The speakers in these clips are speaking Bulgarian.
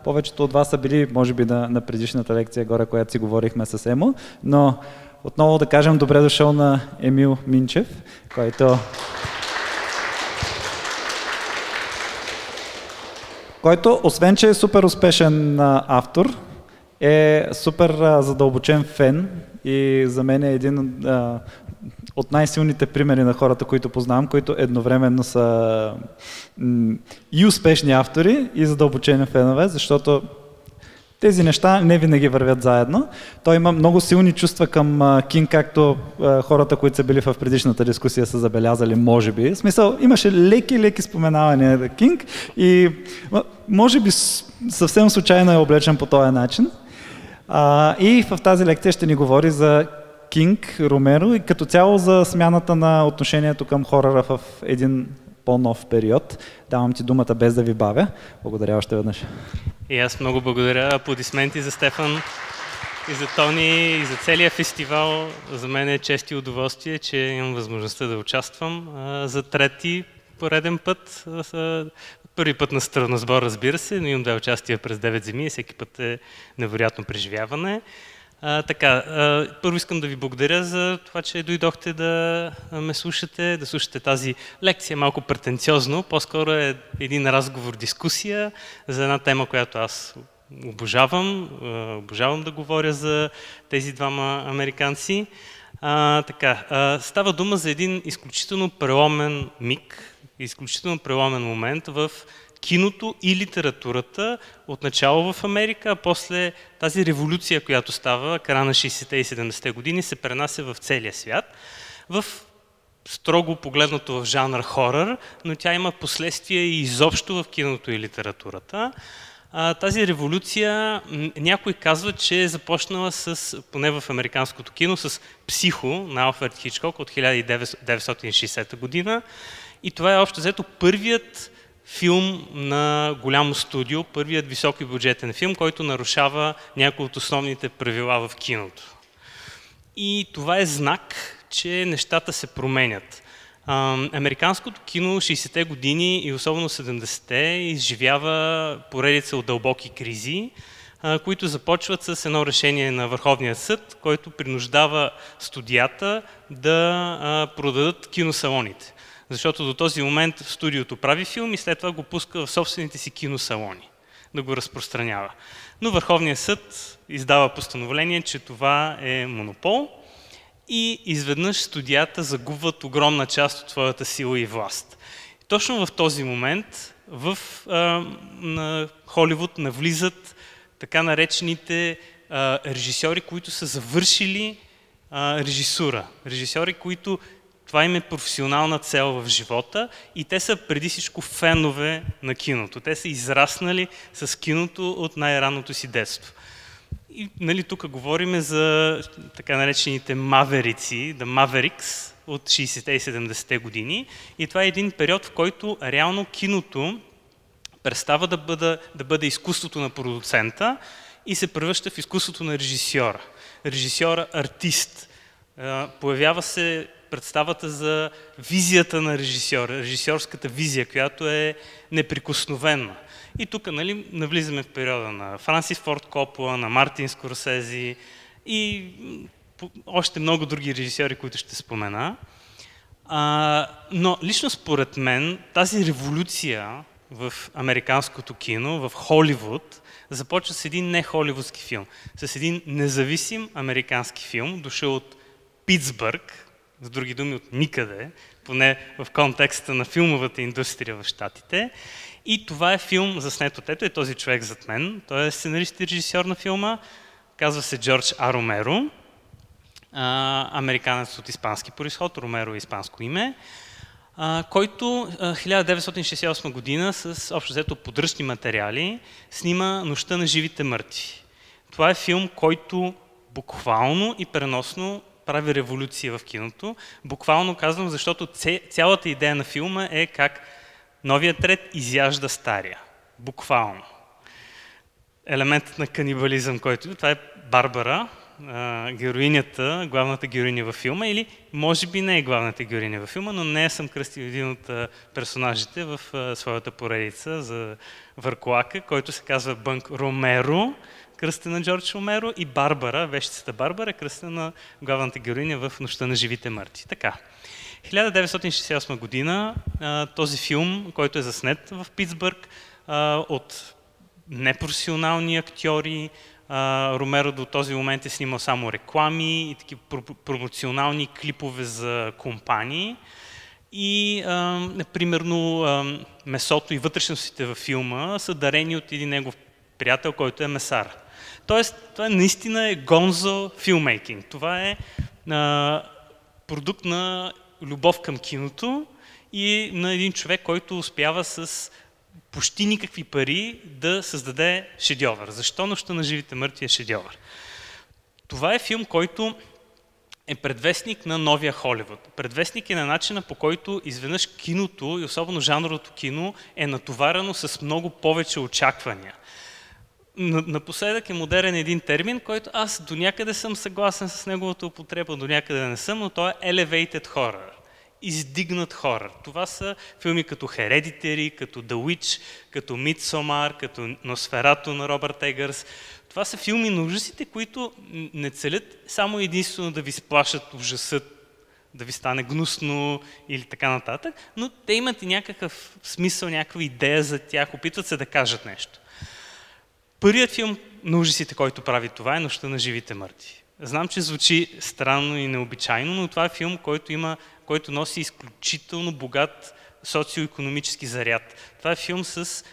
Повечето от вас са били, може би, на предишната лекция горе, която си говорихме с Емо, но отново да кажем добре дошъл на Емил Минчев, който освен, че е супер успешен автор, е супер задълбочен фен и за мен е един от най-силните примери на хората, които познавам, които едновременно са и успешни автори, и задълбочени фенове, защото тези неща не винаги вървят заедно. Той има много силни чувства към Кинг, както хората, които са били в предишната дискусия, са забелязали, може би. В смисъл, имаше леки споменавания на Кинг и може би съвсем случайно е облечен по този начин. И в тази лекция ще ни говори за Кинг, Ромеро и като цяло за смяната на отношението към хорора в един по-нов период. Давам ти думата без да ви бавя. Благодаря още веднъж. И аз много благодаря. Аплодисменти за Стефан и за Тони и за целия фестивал. За мен е чест и удоволствие, че имам възможността да участвам за трети пореден път. Първи път на Страносбор, разбира се, но имам 2 участия през 9 земи и всеки път е невероятно преживяване. Първо искам да ви благодаря за това, че дойдохте да ме слушате, да слушате тази лекция малко претенциозно. По-скоро е един разговор, дискусия за една тема, която аз обожавам. Обожавам да говоря за тези двама американци. Става дума за един изключително преломен миг, изключително преломен момент в киното и литературата отначало в Америка, а после тази революция, която става края на 60-те и 70-те години, се пренася в целия свят, в строго погледнато в жанр хорър, но тя има последствия и изобщо в киното и литературата. Тази революция, някой казва, че е започнала поне в американското кино, с Психо на Алфред Хичкок от 1960 година. И това е общо взето първият филм на голямо студио, първият високобюджетен филм, който нарушава някои от основните правила в киното. И това е знак, че нещата се променят. Американското кино 60-те години и особено 70-те изживява поредица от дълбоки кризи, които започват с едно решение на Върховния съд, който принуждава студията да продадат киносалоните. Защото до този момент студиото прави филм и след това го пуска в собствените си киносалони да го разпространява. Но Върховният съд издава постановление, че това е монопол и изведнъж студията загубват огромна част от своята сила и власт. Точно в този момент в Холивуд навлизат така наречените режисьори, които са завършили режисура. Режисьори, които това им е професионална цел в живота и те са преди всичко фенове на киното. Те са израснали с киното от най-ранното си детство. И тук говорим за така наречените маверици, The Mavericks от 60-те и 70-те години. И това е един период, в който реално киното престава да бъде изкуството на продуцента и се превръща в изкуството на режисьора. Режисьора, артист. Появява се представата за визията на режисьора, режисьорската визия, която е неприкосновена. И тук навлизаме в периода на Франсис Форд Копола, на Мартин Скорсези и още много други режисьори, които ще спомена. Но лично според мен тази революция в американското кино, в Холивуд, започва с един не холивудски филм, с един независим американски филм, дошъл от Питсбърг, с други думи от никъде, поне в контекста на филмовата индустрия в Щатите. И това е филм заснет от ето е този човек зад мен. Той е сценарист и режисьор на филма. Казва се Джордж А. Ромеро. Американец от испански произход. Ромеро е испанско име. Който 1968 година с общо взето подръчни материали снима Нощта на живите мъртви. Това е филм, който буквално и преносно прави революция в киното. Буквално казвам, защото цялата идея на филма е как новият ред изяжда стария. Буквално. Елементът на канибализъм, който това е Барбара, героинята, главната героиня във филма, или може би не е главната героиня във филма, но не съм кръстил един от персонажите в своята поредица за Върколака, който се казва Бънк Ромеро, кръстен на Джордж Ромеро, и Барбара, вещицата Барбара, кръстен на главната героиня в Нощта на живите мъртви. Така. 1968 година този филм, който е заснет в Питсбърг от непрофесионални актьори, Ромеро до този момент е снимал само реклами и такива промоционални клипове за компании. И, примерно, месото и вътрешностите във филма са дарени от един негов приятел, който е месар. Тоест, това наистина е гонзо филмейкинг. Това е продукт на любов към киното и на един човек, който успява с почти никакви пари да създаде шедьовър. Защо Нощта на живите мъртви е шедьовър? Това е филм, който е предвестник на новия Холивуд. Предвестник е на начина, по който изведнъж киното и особено жанровото кино е натоварено с много повече очаквания. Напоследък е модерен един термин, който аз до някъде съм съгласен с неговата употреба, до някъде не съм, но той е elevated horror. Издигнат хорър. Това са филми като Hereditary, като The Witch, като Midsommar, като Носферато на Робърт Егърс. Това са филми на ужасите, които не целят само единствено да ви сплашат ужасът, да ви стане гнусно или така нататък, но те имат и някакъв смисъл, някаква идея за тях, опитват се да кажат нещо. Първият филм на ужасите, който прави това, е Нощта на живите мъртви. Знам, че звучи странно и необичайно, но това е филм, който носи изключително богат социо-икономически заряд. Това е филм с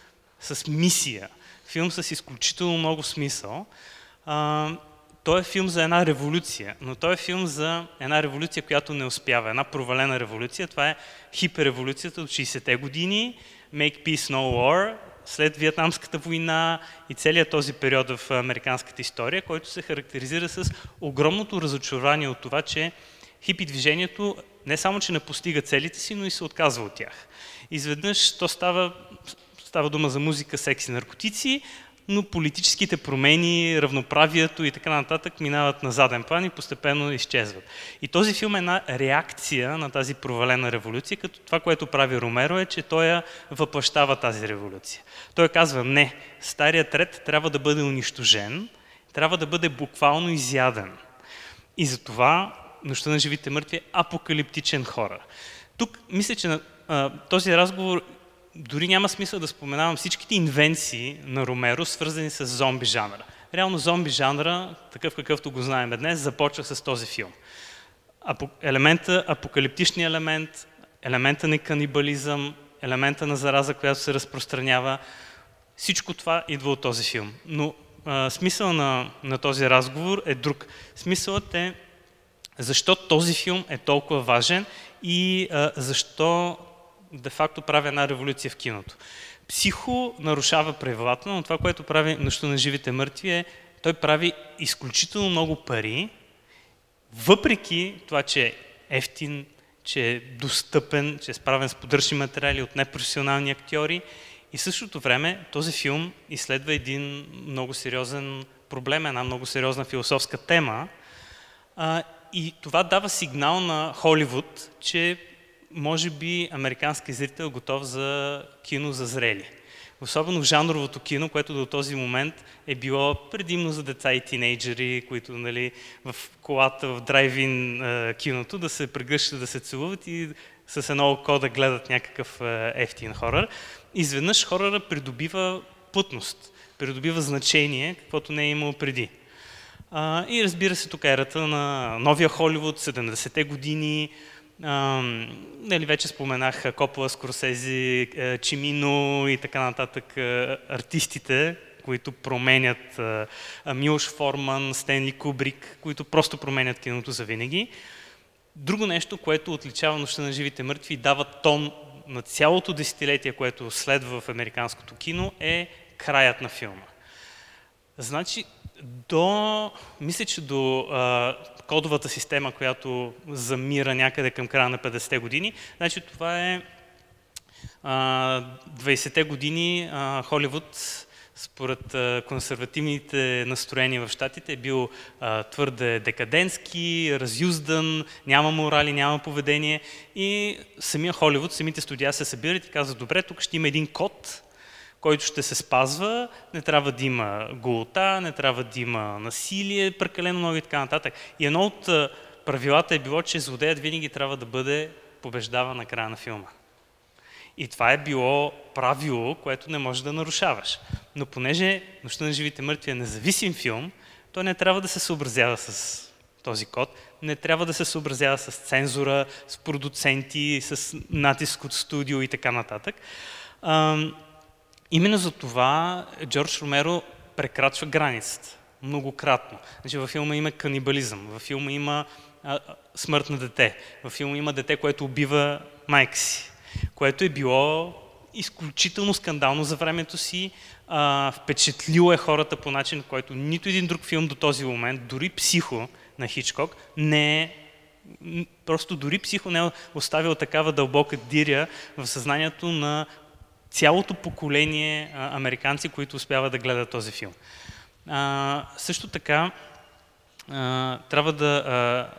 мисия, филм с изключително много смисъл. Той е филм за една революция, но той е филм за една революция, която не успява, една провалена революция. Това е хиперреволюцията от 60-те години, Make Peace No War, след Виетнамската война и целият този период в американската история, който се характеризира с огромното разочарование от това, че хипи движението не само, че не постига целите си, но и се отказва от тях. Изведнъж то става дума за музика, секс и наркотици, но политическите промени, равноправието и така нататък минават на заден план и постепенно изчезват. И този филм е една реакция на тази провалена революция, като това, което прави Ромеро е, че той я въплъщава тази революция. Той казва, не, старият ред трябва да бъде унищожен, трябва да бъде буквално изяден. И затова Нощта на живите мъртви е апокалиптичен хорър. Тук мисля, че този разговор дори няма смисъл да споменавам всичките инвенции на Ромеро, свързани с зомби жанра. Реално зомби жанра, такъв какъвто го знаем днес, започва с този филм. Апокалиптичният елемент, елемента на канибализъм, елемента на зараза, която се разпространява, всичко това идва от този филм. Но смисъл на този разговор е друг. Смисълът е защо този филм е толкова важен и защо де-факто прави една революция в киното. Психо нарушава правилата, но това, което прави Нощта на живите мъртви е, той прави изключително много пари, въпреки това, че е ефтин, че е достъпен, че е справен с подръчни материали от непрофесионални актьори и в същото време този филм изследва един много сериозен проблем, една много сериозна философска тема и това дава сигнал на Холивуд, че може би американски зрител е готов за кино за зрели. Особено в жанровото кино, което до този момент е било предимно за деца и тинейджери, които в колата, в драйв-ин киното да се прегръщат, да се целуват и с едно око да гледат някакъв ефтин хорър. Изведнъж хоръра придобива плътност, придобива значение, каквото не е имало преди. И разбира се, тук ерата на новия Холивуд, 70-те години, вече споменах Копола, Скорсези, Чимино и така нататък артистите, които променят Милош Форман, Стенли Кубрик, които просто променят киното завинаги. Друго нещо, което отличава Нощта на живите мъртви и дава тон на цялото десетилетие, което следва в американското кино, е краят на филма. Значи, мисля, че до кодовата система, която замира някъде към края на 50-те години, значи това е 20-те години Холивуд според консервативните настроения в щатите е бил твърде декадентски, разюздан, няма морали, няма поведение и самия Холивуд, самите студия се събират и казват, добре, тук ще има един код, който ще се спазва, не трябва да има голота, не трябва да има насилие, прекалено много и така нататък. И едно от правилата е било, че злодеят винаги трябва да бъде побеждаван на края на филма. И това е било правило, което не можеш да нарушаваш. Но понеже Нощта на живите мъртви е независим филм, той не трябва да се съобразява с този код, не трябва да се съобразява с цензура, с продуценти, с натиск от студио и така нататък. Именно за това Джордж Ромеро прекрачва границата многократно. Значи, във филма има канибализъм, във филма има смърт на дете, във филма има дете, което убива майка си, което е било изключително скандално за времето си, впечатлило е хората по начин, който нито един друг филм до този момент, дори Психо на Хичкок, не е, просто дори Психо не е оставил такава дълбока диря в съзнанието на цялото поколение американци, които успяват да гледат този филм. Също така, трябва да...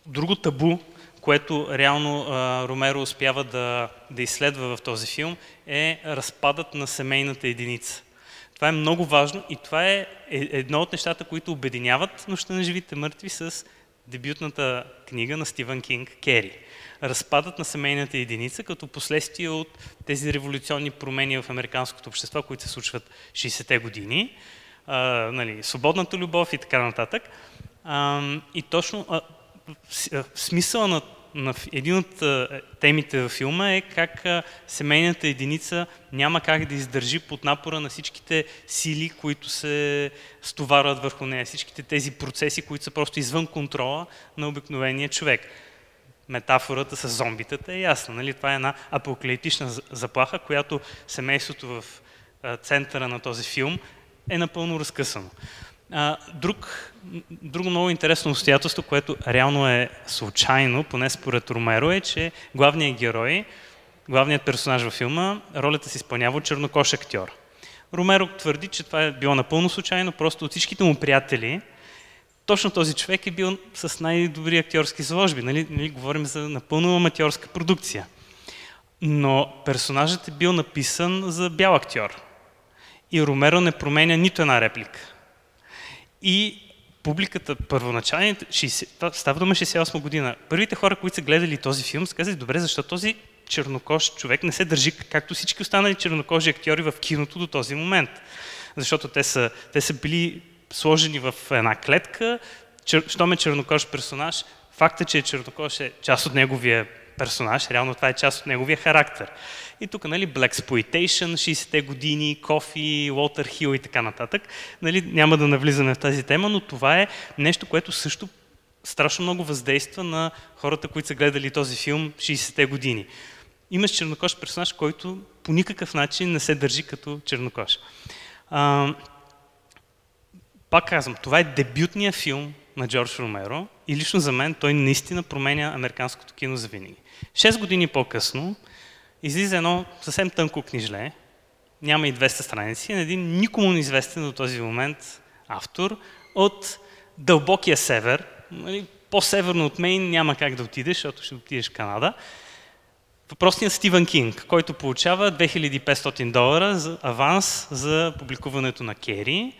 друго табу, което реално Ромеро успява да изследва в този филм, е разпадът на семейната единица. Това е много важно и това е едно от нещата, които обединяват Нощта на живите мъртви с дебютната книга на Стивън Кинг «Кери». Разпадът на семейната единица като последствие от тези революционни промени в американското общество, които се случват 60-те години, свободната любов и така нататък. И точно смисъл на един от темите във филма е как семейната единица няма как да издържи под напора на всичките сили, които се стоварват върху нея, всичките тези процеси, които са просто извън контрола на обикновения човек. Метафората с зомбитата е ясна. Нали? Това е една апокалиптична заплаха, която семейството в центъра на този филм е напълно разкъсано. Друго много интересно обстоятелство, което реално е случайно, поне според Ромеро, е, че главният герой, главният персонаж във филма, ролята се изпълнява от чернокож актьор. Ромеро твърди, че това е било напълно случайно, просто от всичките му приятели, точно този човек е бил с най-добри актьорски заложби. Нали, говорим за напълно аматьорска продукция. Но персонажът е бил написан за бял актьор. И Ромеро не променя нито една реплика. И публиката, първоначалните, става дума 68 година, първите хора, които са гледали този филм, са казали, добре, защо този чернокож човек не се държи както всички останали чернокожи актьори в киното до този момент. Защото те са били сложени в една клетка, щом е чернокож персонаж, факта, че е чернокож е част от неговия персонаж, реално това е част от неговия характер. И тук, нали, Blaxploitation, 60-те години, Кофи, Уолтер Хил и така нататък. Нали, няма да навлизаме в тази тема, но това е нещо, което също страшно много въздейства на хората, които са гледали този филм 60-те години. Имаш чернокож персонаж, който по никакъв начин не се държи като чернокож. Пак казвам, това е дебютният филм на Джордж Ромеро и лично за мен той наистина променя американското кино завинаги. 6 години по-късно излиза едно съвсем тънко книжле, няма и 200 страници, на един никому неизвестен до този момент автор от дълбокия север, по-северно от Мейн няма как да отидеш, защото ще отидеш в Канада. Въпросният Стивън Кинг, който получава $2500 за аванс за публикуването на Кери.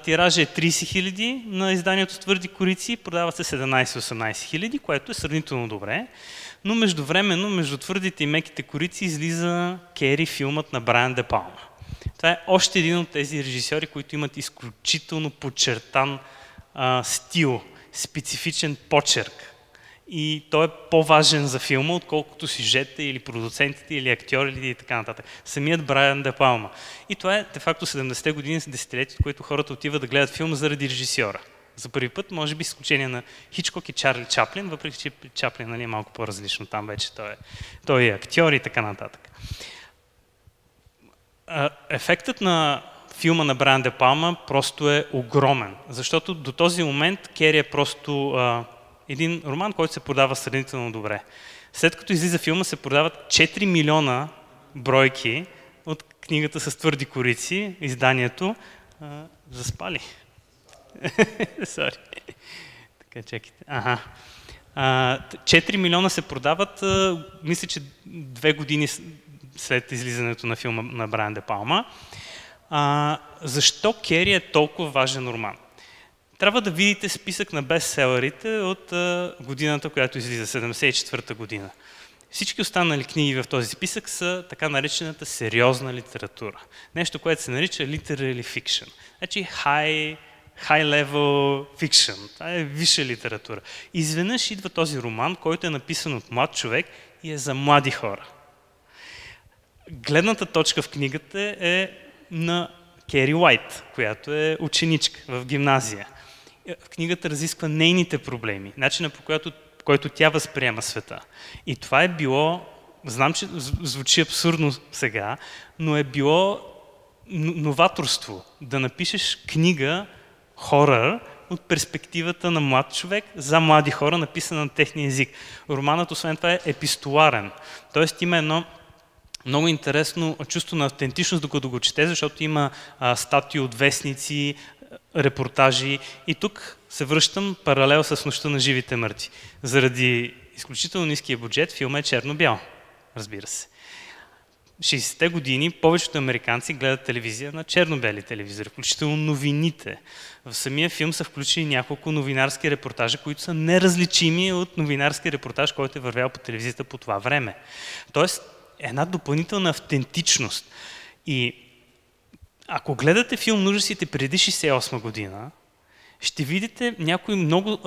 Тиража е 30 000 на изданието Твърди корици, продава се 17-18 000, което е сравнително добре. Но междувременно, между твърдите и меките корици излиза Кери, филмът на Брайан Де Палма. Това е още един от тези режисьори, които имат изключително подчертан стил, специфичен почерк. И той е по-важен за филма, отколкото сюжета или продуцентите, или актьорите и така нататък. Самият Брайан Де Палма. И това е де-факто 70-те години, десетилетието, в което хората отиват да гледат филма заради режисьора. За първи път, може би, изключение на Хичкок и Чарли Чаплин, въпреки че Чаплин, нали, е малко по-различно, там вече той е актьор и така нататък. Ефектът на филма на Брайан Де Палма просто е огромен, защото до този момент Кери е просто един роман, който се продава сравнително добре. След като излиза филма, се продават 4 милиона бройки от книгата с твърди корици, изданието, заспали. Сори. Така, чекайте. 4 милиона се продават, мисля, че 2 години след излизането на филма на Брайан Де Палма. Защо Кери е толкова важен роман? Трябва да видите списък на бестселерите от годината, която излиза, 74-та година. Всички останали книги в този списък са така наречената сериозна литература. Нещо, което се нарича literary fiction. Значи high-level fiction. Това е висша литература. Изведнъж идва този роман, който е написан от млад човек и е за млади хора. Гледната точка в книгата е на Кери Уайт, която е ученичка в гимназия. В книгата разисква нейните проблеми, начина по който тя възприема света. И това е било, знам, че звучи абсурдно сега, но е било новаторство. Да напишеш книга, хорър, от перспективата на млад човек за млади хора, написана на техния език. Романът, освен това, е епистоларен. Тоест има едно много интересно чувство на автентичност, докато го чете, защото има статии от вестници, репортажи. И тук се връщам паралел с Нощта на живите мъртви. Заради изключително ниския бюджет, филмът е черно-бял, разбира се. 60-те години повечето американци гледат телевизия на черно-бели телевизори, включително новините. В самия филм са включени няколко новинарски репортажа, които са неразличими от новинарски репортаж, който е вървял по телевизията по това време. Тоест, една допълнителна автентичност. И ако гледате филм на ужасите преди 68 година, ще видите някои много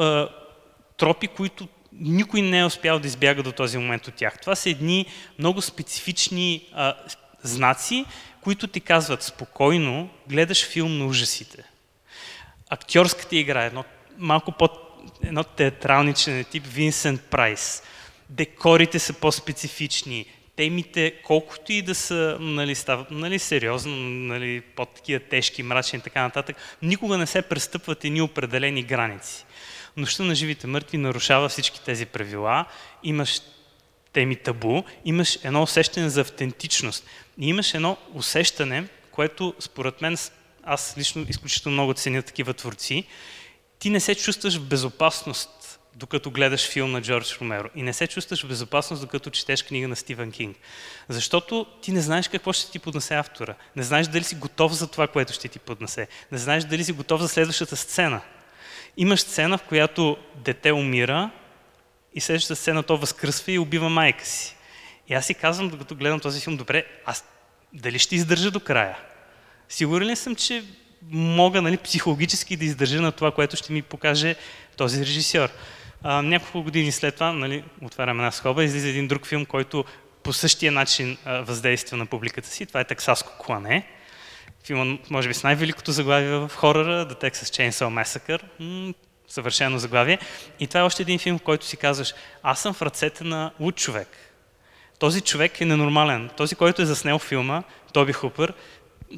тропи, които никой не е успял да избяга до този момент от тях. Това са едни много специфични знаци, които ти казват спокойно, гледаш филм на ужасите. Актьорската игра е малко едно театралничен тип Винсент Прайс. Декорите са по-специфични. Темите, колкото и да са сериозно, по-такива тежки, мрачни и така нататък, никога не се престъпват едни определени граници. Нощта на живите мъртви нарушава всички тези правила, имаш теми табу, имаш едно усещане за автентичност и имаш едно усещане, което според мен, аз лично изключително много ценя такива творци, ти не се чувстваш в безопасност, докато гледаш филм на Джордж Ромеро и не се чувстваш в безопасност, докато четеш книга на Стивън Кинг. Защото ти не знаеш какво ще ти поднесе автора, не знаеш дали си готов за това, което ще ти поднесе, не знаеш дали си готов за следващата сцена. Имаш сцена, в която дете умира и следващата сцена то възкръсва и убива майка си. И аз си казвам, докато гледам този филм, добре, аз дали ще издържа до края? Сигурен ли съм, че мога психологически да издържа на това, което ще ми покаже този режисьор? Няколко години след това, отварям една скоба, излиза един друг филм, който по същия начин въздейства на публиката си. Това е Тексаско клане. Филмът, може би, с най-великото заглавие в хорора, The Texas Chainsaw Massacre. Съвършено заглавие. И това е още един филм, в който си казваш, аз съм в ръцете на луд човек. Този човек е ненормален. Този, който е заснел филма, Тоби Хупър,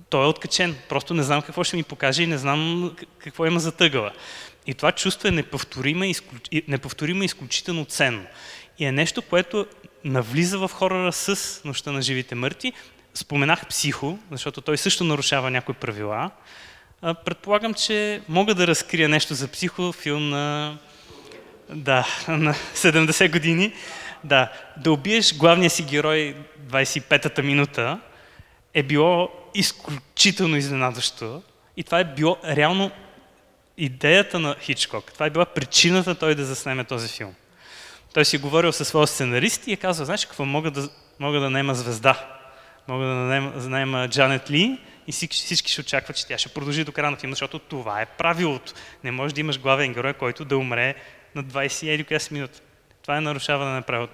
той е откачен. Просто не знам какво ще ми покаже и не знам какво има зад ъгъла. И това чувство е неповторимо и изключително ценно. И е нещо, което навлиза в хорора с Нощта на живите мъртви. Споменах Психо, защото той също нарушава някои правила. Предполагам, че мога да разкрия нещо за Психо, филм на 70 години. Да убиеш главния си герой 25-та минута е било изключително изненадващо. И това е било реално идеята на Хичкок. Това е била причината той да заснеме този филм. Той си говорил със своя сценарист и е казал, знаеш какво, мога да наема звезда. Мога да наема Джанет Ли и всички ще очакват, че тя ще продължи до края на филма, защото това е правилото. Не можеш да имаш главен герой, който да умре на 20 минути. Това е нарушаване на правилото.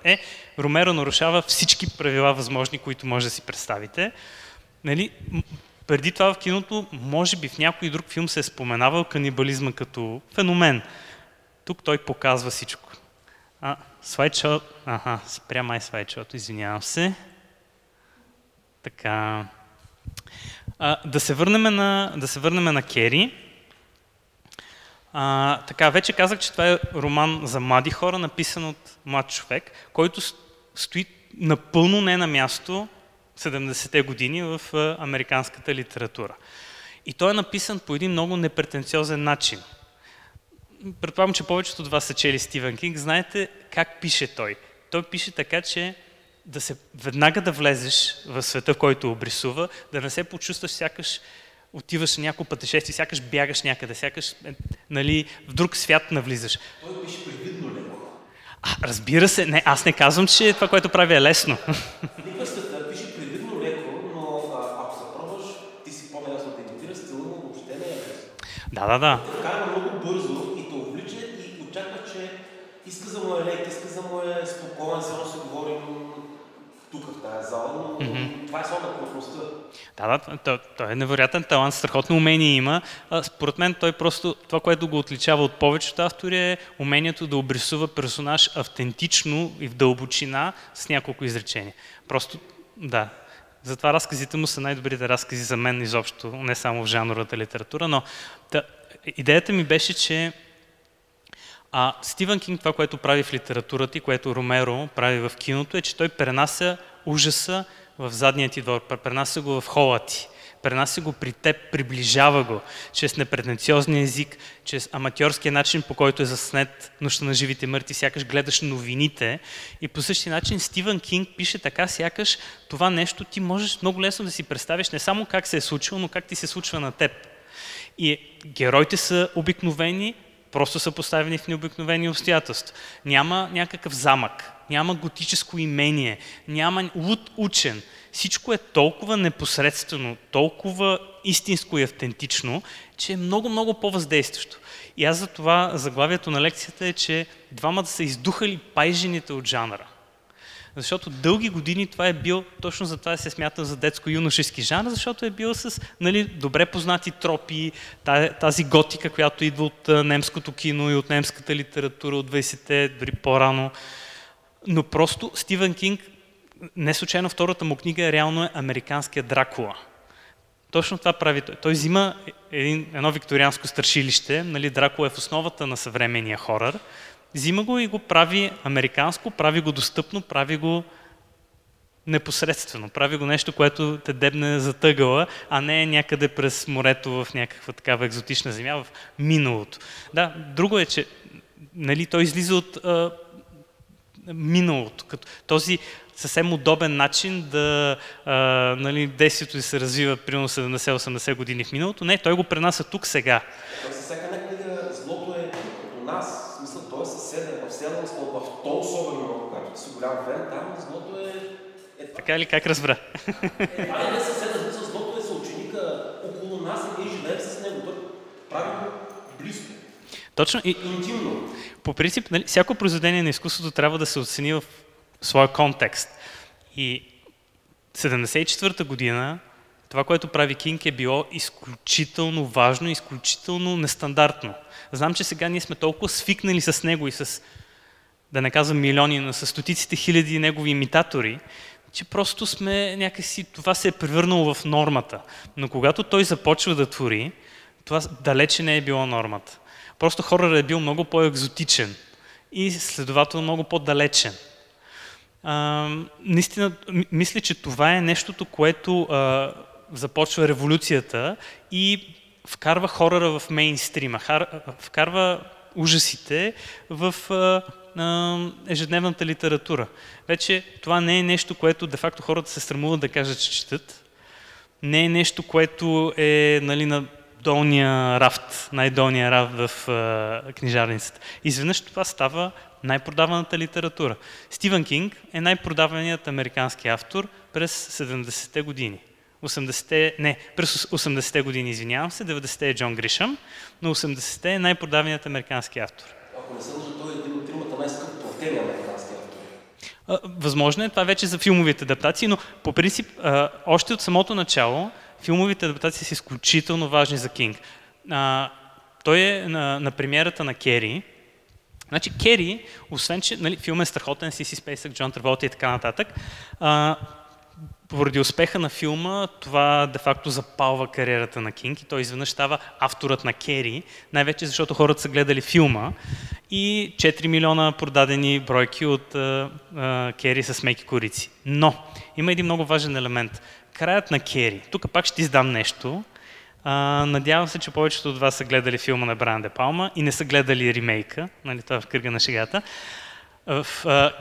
Ромеро нарушава всички правила възможни, които може да си представите. Преди това в киното, може би в някой друг филм се е споменавал канибализма като феномен. Тук той показва всичко. Слайдшоу. Спря май слайдшоуто, извинявам се. Така. Да се върнем на Кери. Така, вече казах, че това е роман за млади хора, написан от млад човек, който стои напълно не на място 70-те години в американската литература. И той е написан по един много непретенциозен начин. Предполагам, че повечето от вас са чели Стивен Кинг. Знаете как пише той. Той пише така, че веднага да влезеш в света, в който обрисува, да не се почувстваш сякаш отиваш на някакво пътешествие, сякаш бягаш някъде, сякаш в друг свят навлизаш. Той пише предвидно леко. Разбира се, не, аз не казвам, че това, което прави е лесно. Никъстата пише предвидно леко, но ако се пробваш, ти си по-неясно да имитираш стила, но въобще не е лесно. Да. Те вкарва много бързо и те увлича и очаква, че иска за моя лек, иска за моя спокоен, само се говорим тук в тази зала, но това е слабата повърхността. Той е невероятен талант, страхотно умение има. Според мен той просто, това, което го отличава от повечето автори е умението да обрисува персонаж автентично и в дълбочина с няколко изречения. Просто, да. Затова разказите му са най-добрите разкази за мен изобщо, не само в жанровата литература, но идеята ми беше, че Стивен Кинг, това, което прави в литературата и което Ромеро прави в киното, е, че той пренася ужаса в задния ти двор, пренася го в хола ти, пренася го при теб, приближава го, чрез непретенциозния език, чрез аматьорския начин, по който е заснет Нощта на живите мъртви, сякаш гледаш новините. И по същия начин Стивен Кинг пише така, сякаш това нещо ти можеш много лесно да си представиш не само как се е случило, но как ти се случва на теб. И героите са обикновени, просто са поставени в необикновени обстоятелства. Няма някакъв замък, няма готическо имение, няма луд учен. Всичко е толкова непосредствено, толкова истинско и автентично, че е много по-въздействащо. И аз за това заглавието на лекцията е, че двамата са издухали пайжените от жанра. Защото дълги години това е бил, точно за това се смята за детско-юношески жанр, защото е бил с добре познати тропи, тази готика, която идва от немското кино и от немската литература от 20-те, дори по-рано. Но просто Стивен Кинг, не случайно втората му книга реално е Американския Дракула. Точно това прави той. Той взима едно викторианско страшилище, Дракула е в основата на съвременния хорър, взима го и го прави американско, прави го достъпно, прави го непосредствено, прави го нещо, което те дебне за тъгъла, а не някъде през морето в някаква такава екзотична земя, в миналото. Да, друго е, че той излиза от миналото, като този съвсем удобен начин да действието се развива примерно 70-80 години в миналото. Не, той го пренася тук сега. Във всяка една книга злото е като нас, в смисъл, той е съседен, в то особено много, когато си голям фен, там злото е така или как разбра? Това не е съседен, в смисъл, злото е съученика около нас и ние живеем с него, той прави го близко. Точно и интимно. По принцип, всяко произведение на изкуството трябва да се оцени в своя контекст. И 1974 година това, което прави Кинг, е било изключително важно, изключително нестандартно. Знам, че сега ние сме толкова свикнали с него и с, да не казвам милиони, но с стотиците хиляди негови имитатори, че просто сме някакси, това се е превърнало в нормата. Но когато той започва да твори, това далече не е било нормата. Просто хорът е бил много по-екзотичен и следователно много по-далечен. Наистина, мисля, че това е нещото, което започва революцията и вкарва хорора в мейнстрима, вкарва ужасите в ежедневната литература. Вече това не е нещо, което де-факто хората се срамуват да кажат, че четат. Не е нещо, което е на долния рафт, най-долния рафт в книжарницата. Изведнъж това става най-продаваната литература. Стивен Кинг е най-продаваният американски автор през 70-те години. През 80-те години, извинявам се, 90-те е Джон Гришъм, но 80-те е най-продаваният американски автор. Ако не се лъжа, той е един от тримата най-скъпо платени американски автори. Възможно е, това вече за филмовите адаптации, но по принцип, още от самото начало, филмовите адаптации са изключително важни за Кинг. Той е на премиерата на Кери. Значи Кери, освен че филмът е страхотен, Сиси Спейсък, Джон Траволта и така нататък, поради успеха на филма, това де-факто запалва кариерата на Кинг и той изведнъж става авторът на Кери, най-вече защото хората са гледали филма и 4 милиона продадени бройки от Кери с меки корици. Но има един много важен елемент. Краят на Кери. Тук пак ще издам нещо. Надявам се, че повечето от вас са гледали филма на Брайан Де Палма и не са гледали ремейка, нали, това е в кръга на шегата.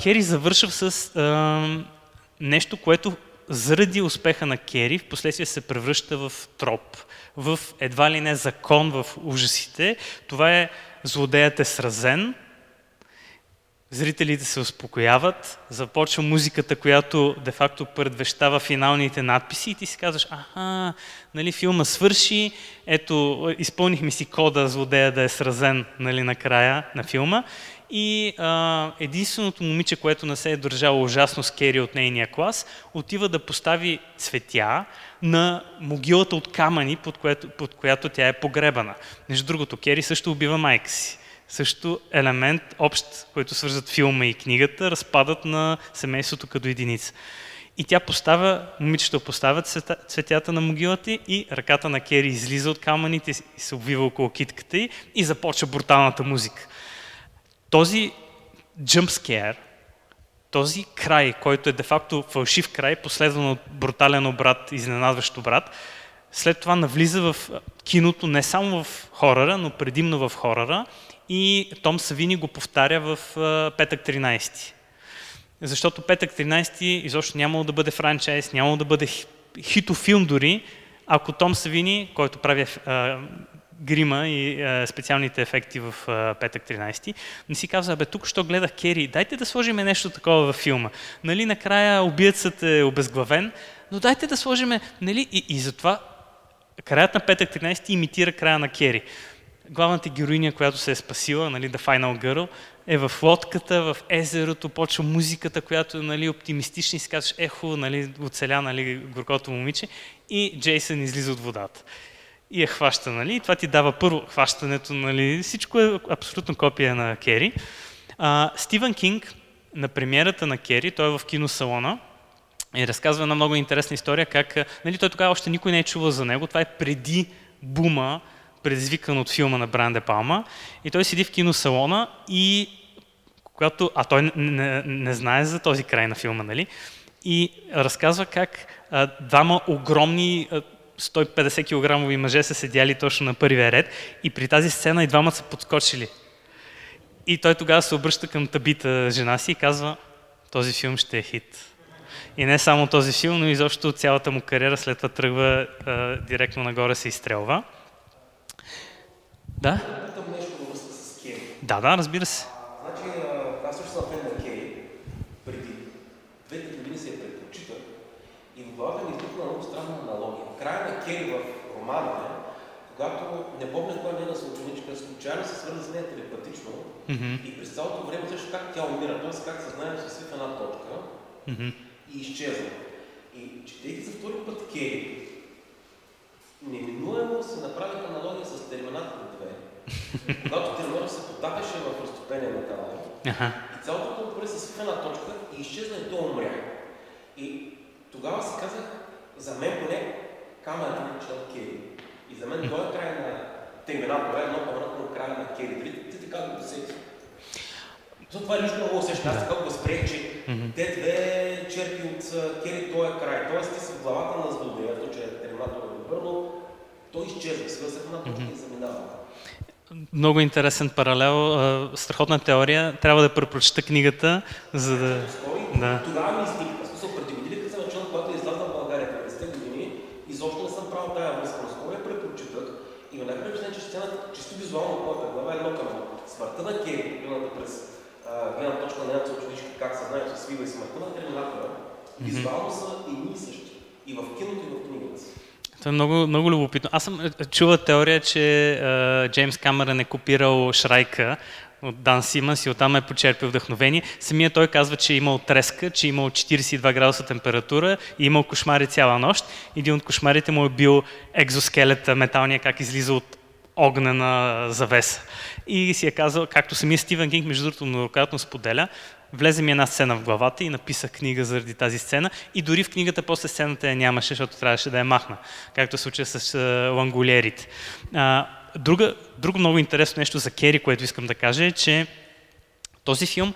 Кери завършва с нещо, което заради успеха на Кери впоследствие се превръща в троп, в едва ли не закон в ужасите. Това е злодеят е сразен, зрителите се успокояват, започва музиката, която де-факто предвещава финалните надписи и ти си казваш, нали, филма свърши, ето, изпълнихме си кода злодея да е сразен, нали, накрая на филма. И единственото момиче, което не се е държало ужасно с Кери от нейния клас, отива да постави цветя на могилата от камъни, под която тя е погребана. Между другото, Кери също убива майка си. Също елемент общ, който свързват филма и книгата, разпадат на семейството като единица. И тя момичето поставя цветята на могилата и ръката на Кери излиза от камъните и се обвива около китката й и започва бруталната музика. Този jumpscare, този край, който е де-факто фалшив край, последван от брутален обрат, изненадващ обрат, след това навлиза в киното не само в хорора, но предимно в хорора и Том Савини го повтаря в Петък 13. Защото Петък 13 изобщо нямало да бъде франчайз, нямало да бъде хитов филм дори, ако Том Савини, който прави грима и специалните ефекти в Петък 13, не си казва, тук що гледах Кери, дайте да сложим нещо такова във филма. Нали, накрая убиецът е обезглавен, но дайте да сложим, нали, и затова краят на Петък 13 имитира края на Кери. Главната героиня, която се е спасила, нали, The Final Girl, е в лодката, в езерото, почва музиката, която е, нали, оптимистична и си казваш, нали, оцеля, нали, горкото момиче и Джейсън излиза от водата. И хваща, нали, и това ти дава първо хващането, нали, всичко е абсолютно копия на Кери. Стивън Кинг на премиерата на Кери, той е в киносалона и разказва една много интересна история, как, нали, той тогава още никой не е чувал за него, това е преди бума, предизвикан от филма на Брайан Де Палма, и той седи в киносалона и той не знае за този край на филма, нали, и разказва как двама огромни 150 кг мъже са седяли точно на първия ред и при тази сцена и двамата са подскочили. И той тогава се обръща към Табита, жена си, и казва, този филм ще е хит. И не само този филм, но и изобщо цялата му кариера след това тръгва директно нагоре се изстрелва. Да? Питам нещо във връзка с Кери. Да, разбира се. Значи, аз също съм фен на Кери. Преди 2 години се я предпочитах и в главата ми изтъкна много странна аналогия. В края на Кери в романа, когато не помня кой нейна съученичка, случайно се свърза с нея телепатично и през цялото време също как тя умира, т.е. как съзнанието се свива в една точка и изчезва. И четейки за втори път Кери, неминуемо се направиха аналогия с Терминатор 2, когато Терминатор се потапеше в разтопения метал и цялото конкурент се свива една точка и изчезна и то умря. И тогава си казах, за мен поне камерата на чел Кери. И за мен това е край на Терминатор, едно по-вратно края на Кери. Дали ти така го досети? Това е лично много усеща. Аз така го възприех, че те две черпи от Кери, този край. Тоест ти си в главата на злодея, че Терминатор е добър, но той изчезва, свива се в една точка и заминава. Много интересен паралел, страхотна теория. Трябва да препрочета книгата, за да... Тогава ми изникна. В смисъл, преди години, като съм начал, когато е излязла в България през 50 години, изобщо не съм правил тая връзка, но скоро я препрочитах и ме най-добре обясня, че сцената чисто визуално в моята глава е едно към смъртта на Кери, гледната през гледна точка на нейната съученичка, как съзнанието се свива и смъртта на Терминатора, визуално са едни и същи. И в киното, и в книгата. Това е много, много любопитно. Аз съм чула теория, че Джеймс Камерън е копирал Шрайка от Дан Симънс и оттам е почерпил вдъхновение. Самия той казва, че е имал треска, че е имал 42 градуса температура и имал кошмари цяла нощ. Един от кошмарите му е бил екзоскелета, металния, как излиза от огнена завеса. И си е казал, както самия Стивън Кинг, между другото, многократно споделя, влезе ми една сцена в главата и написах книга заради тази сцена и дори в книгата после сцената я нямаше, защото трябваше да я махна, както се случва с лангулерите. Друго много интересно нещо за Кери, което искам да кажа е, че този филм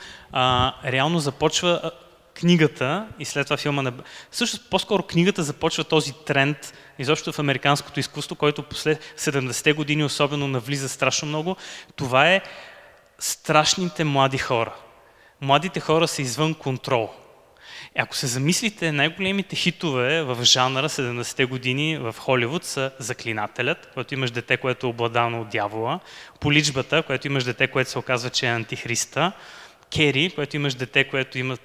реално започва книгата и след това филма. Всъщност по-скоро книгата започва този тренд изобщо в американското изкуство, който послед 70-те години особено навлиза страшно много. Това е страшните млади хора. Младите хора са извън контрол. Ако се замислите, най-големите хитове в жанра 70-те години в Холивуд са Заклинателят, който имаш дете, което е обладано от дявола, Поличбата, което имаш дете, което се оказва, че е антихриста, Кери, което имаш дете, което има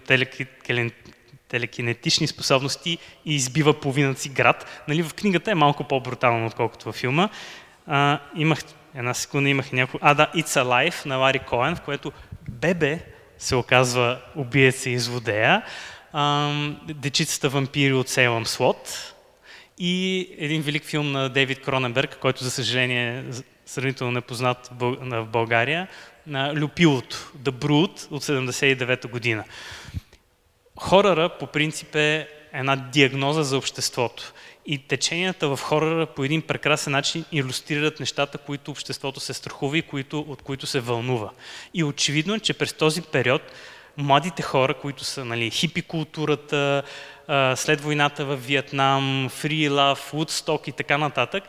телекинетични способности и избива половината си град. Нали, в книгата е малко по-брутално, отколкото във филма. Имах It's Alive на Лари Коен, в което бебе се оказва убиеца и злодея, Дечицата вампири от Сейлъм Слот и един велик филм на Дейвид Кроненберг, който за съжаление е сравнително непознат в България, на Люпилото, The Brood от 79-та година. Хоръра по принцип е една диагноза за обществото. И теченията в хоръра по един прекрасен начин илюстрират нещата, които обществото се страхува и от които се вълнува. И очевидно е, че през този период младите хора, които са хипи културата, след войната в Виетнам, Free Love, Woodstock и така нататък,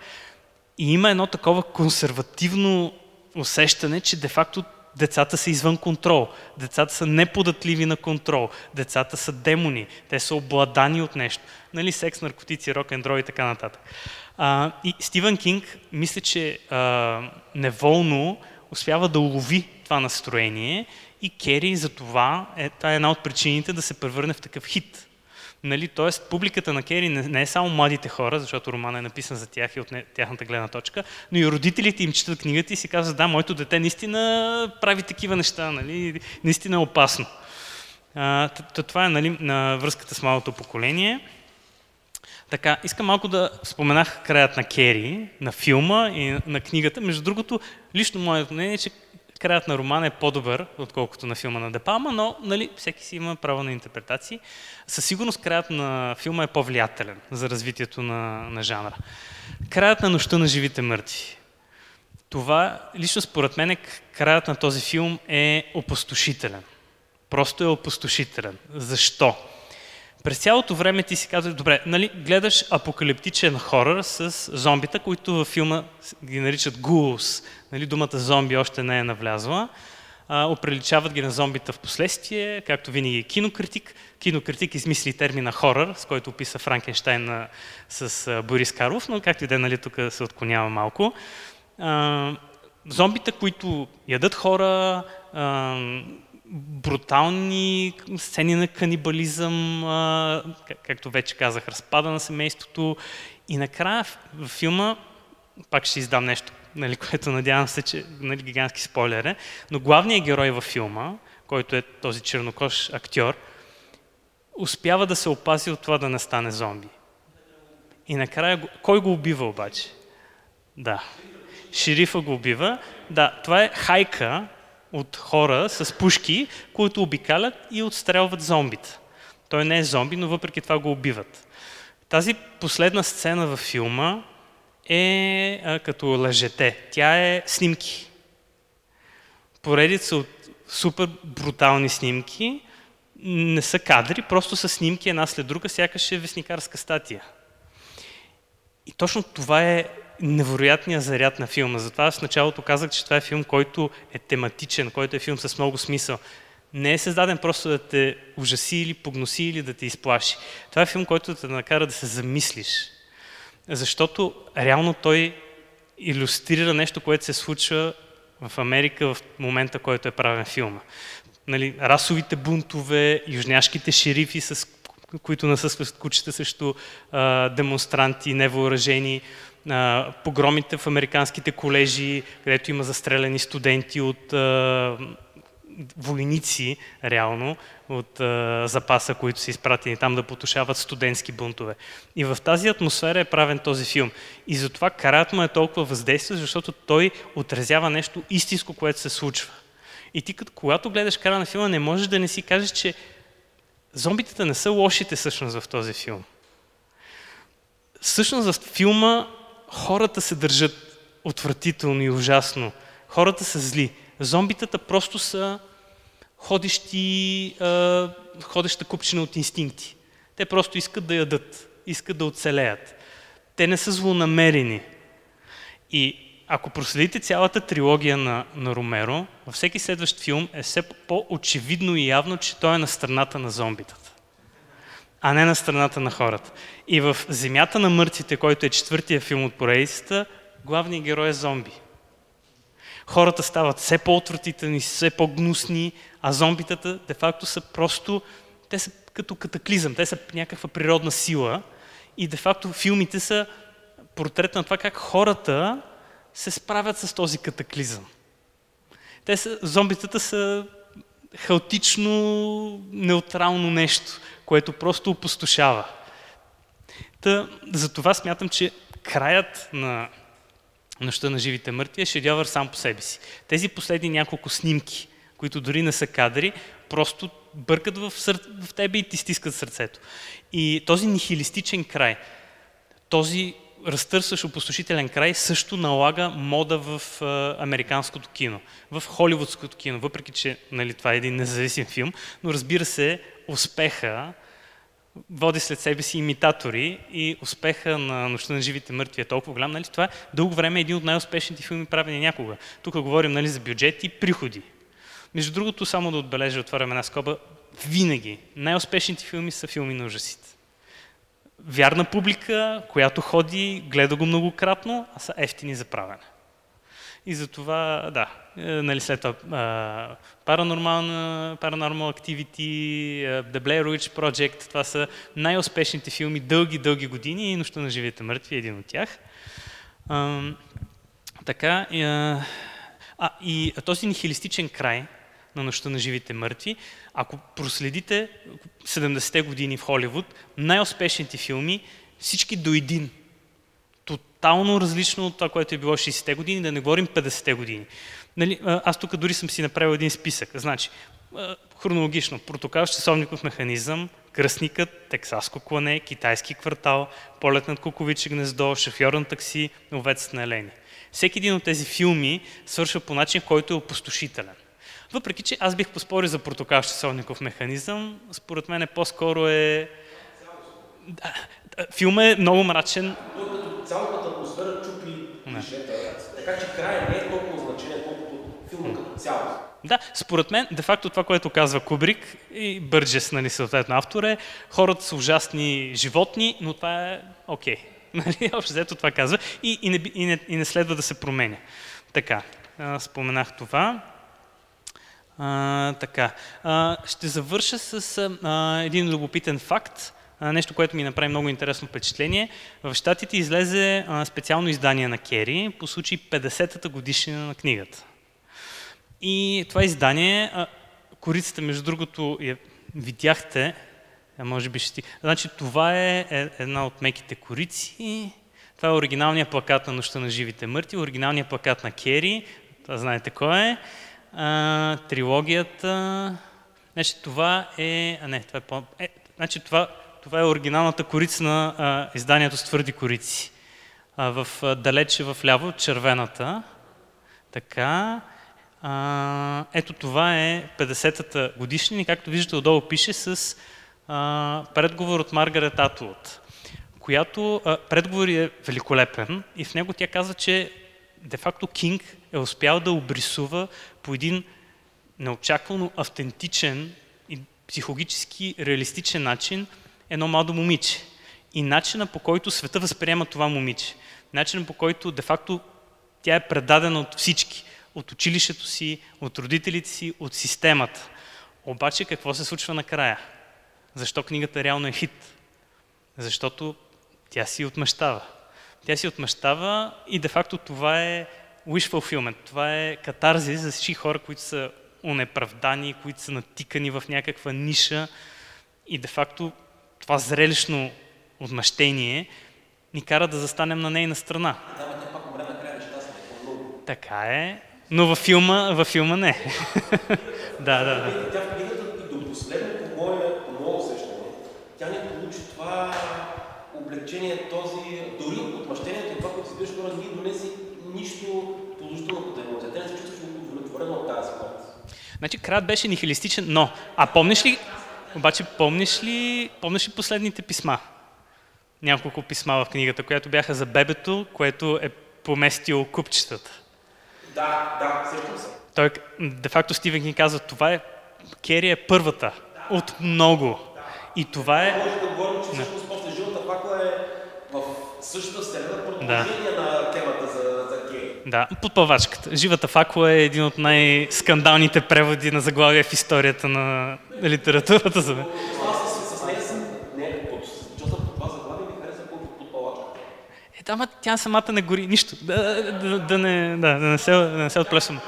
и има едно такова консервативно усещане, че де-факто децата са извън контрол, децата са неподатливи на контрол, децата са демони, те са обладани от нещо. Нали, секс, наркотици, рок-н-рол и така нататък. И Стивън Кинг, мисля, че неволно успява да улови това настроение и Кери за това е една от причините да се превърне в такъв хит. Нали, тоест, публиката на Кери не е само младите хора, защото романът е написан за тях и от тяхната гледна точка, но и родителите им четат книгата и си казват, да, моето дете наистина прави такива неща, нали, наистина е опасно. Това е на връзката с младото поколение. Така, искам малко да споменах краят на Кери, на филма и на книгата. Между другото, лично моето мнение е, че краят на романа е по-добър, отколкото на филма на Де Палма, но всеки си има право на интерпретации. Със сигурност краят на филма е по-влиятелен за развитието на жанра. Краят на Нощта на живите мъртви. Това, лично според мен, краят на този филм е опустошителен. Просто е опустошителен. Защо? През цялото време ти си казваш, добре, гледаш апокалиптичен хорър с зомбита, които във филма ги наричат ghouls. Думата зомби още не е навлязла. Оприличават ги на зомбита в последствие, както винаги кинокритик. Кинокритик измисли термина хорър, с който описа Франкенщайн с Борис Карлов, но както и да е, тук се отклонява малко. Зомбита, които ядат хора, брутални сцени на канибализъм, както вече казах, разпада на семейството. И накрая в филма, пак ще издам нещо, което надявам се, че гигантски спойлер е, но главният герой във филма, който е този чернокож актьор, успява да се опази от това да не стане зомби. И накрая, кой го убива обаче? Да, шерифа го убива. Да, това е хайка от хора с пушки, които обикалят и отстрелват зомбита. Той не е зомби, но въпреки това го убиват. Тази последна сцена във филма е като лъжете. Тя е снимки. Поредица от супер брутални снимки. Не са кадри, просто са снимки една след друга, сякаш е вестникарска статия. И точно това е невероятният заряд на филма. Затова аз в началото казах, че това е филм, който е тематичен, който е филм с много смисъл. Не е създаден просто да те ужаси или погноси или да те изплаши. Това е филм, който да те накара да се замислиш. Защото реално той илюстрира нещо, което се случва в Америка в момента, който е правен филма. Расовите бунтове, южняшките шерифи, които насъскват кучета срещу демонстранти, невъоръжени, погромите в американските колежи, където има застреляни студенти от войници, реално, от запаса, които са изпратени там да потушават студентски бунтове. И в тази атмосфера е правен този филм. И затова краят му е толкова въздействие, защото той отразява нещо истинско, което се случва. И ти, когато гледаш края на филма, не можеш да не си кажеш, че зомбитата не са лошите всъщност в този филм. Всъщност в филма хората се държат отвратително и ужасно. Хората са зли. Зомбитата просто са ходеща купчина от инстинкти. Те просто искат да ядат, искат да оцелеят. Те не са злонамерени. И ако проследите цялата трилогия на Ромеро, във всеки следващ филм е все по-очевидно и явно, че той е на страната на зомбитата, а не на страната на хората. И в Земята на мъртвите, който е четвъртия филм от поредицата, главният герой е зомби. Хората стават все по-отвратителни, все по-гнусни, а зомбитата де-факто са просто, те са като катаклизъм, те са някаква природна сила и де-факто филмите са портрет на това как хората се справят с този катаклизъм. Зомбитата са хаотично, неутрално нещо, което просто опустошава. Затова смятам, че краят на Нощта на живите мъртви е шедьовър сам по себе си. Тези последни няколко снимки, които дори не са кадри, просто бъркат в тебе и ти стискат сърцето. И този нихилистичен край, този разтърсващ опустошителен край също налага мода в американското кино, в холивудското кино, въпреки че това е един независим филм, но разбира се, успеха води след себе си имитатори и успеха на Нощта на живите мъртви е толкова голям. Това дълго време е един от най-успешните филми, правени някога. Тук говорим за бюджети и приходи. Между другото, само да отбележа, отварям една скоба, винаги най-успешните филми са филми на ужасите. Вярна публика, която ходи, гледа го многократно, а са ефтини за правене. И затова, да, след това Paranormal Activity, The Blair Witch Project, това са най-успешните филми дълги години и Нощта на живите мъртви е един от тях. И този нихилистичен край на Нощта на живите мъртви, ако проследите 70-те години в Холивуд, най-успешните филми, всички до един. Тотално различно от това, което е било 60-те години, да не говорим 50-те години. Аз тук дори съм си направил един списък. Значи, хронологично, Протокал с часовников механизъм, Кръстникът, Тексаско клане, Китайски квартал, Полет над куковиче гнездо, Шофьор на такси, Овецът на Елени. Всеки един от тези филми свършва по начин, който е опустошителен. Въпреки че аз бих поспорил за Протокал с часовников механизъм, според мен по-скоро е... Филмът е много мрачен. Цялата атмосфера чупи клишета, така че края не е толкова значение, колкото филма като цялост. Да, според мен, де-факто това, което казва Кубрик и Бърджес, съответно автор е, хората са ужасни животни, но това е окей. Общо взето това казва и не следва да се променя. Така, споменах това. Ще завърша с един любопитен факт. Нещо, което ми направи много интересно впечатление. В Щатите излезе специално издание на Кери по случай 50-та годишнина на книгата. И това издание, корицата, между другото, я видяхте, може би ще... Значи това е една от меките корици. Това е оригиналният плакат на Нощта на живите мъртви, оригиналният плакат на Кери. Това знаете кой е. Трилогията... Значи това е... Това е оригиналната корица на изданието с твърди корици. Далече в ляво, червената. Така. Ето това е 50-та годишнина, както виждате, отдолу пише с предговор от Маргарет Атлуд, която предговор е великолепен и в него тя казва, че де-факто Кинг е успял да обрисува по един неочаквано автентичен и психологически реалистичен начин едно младо момиче. И начина, по който света възприема това момиче. Начина, по който де-факто тя е предадена от всички. От училището си, от родителите си, от системата. Обаче какво се случва накрая? Защо книгата реално е хит? Защото тя си отмъщава. Тя си отмъщава и де-факто това е wish fulfillment. Това е катарзис за всички хора, които са унеправдани, които са натикани в някаква ниша и де-факто това зрелищно отмъщение ни кара да застанем на нейна страна. Така е, но във филма не. Да. Тя в книгата и до последно, по мое усещане, тя не получи това облегчение, дори отмъщението и това, което си беше хора, ние донеси нищо положително по емоция. Те не се чувстваш удовлетворено от тази смърт. Значи краят беше нихилистичен, но... помниш ли последните писма? Няколко писма в книгата, която бяха за бебето, което е поместил купчетата. Да, сещам се. Той, де-факто Стивен Кинг казва, Кери е първата от много. И това е... Може да говорим, че всъщност после Живата факла е в същата вселена продължение на темата за Кери. Да, подпъвачката. Живата факла е един от най-скандалните преводи на заглавия в историята на литературата за мен. С нея за това заглавие ми хареса подпъвачката. Ама тя самата не гори нищо. Да не се отплесвам.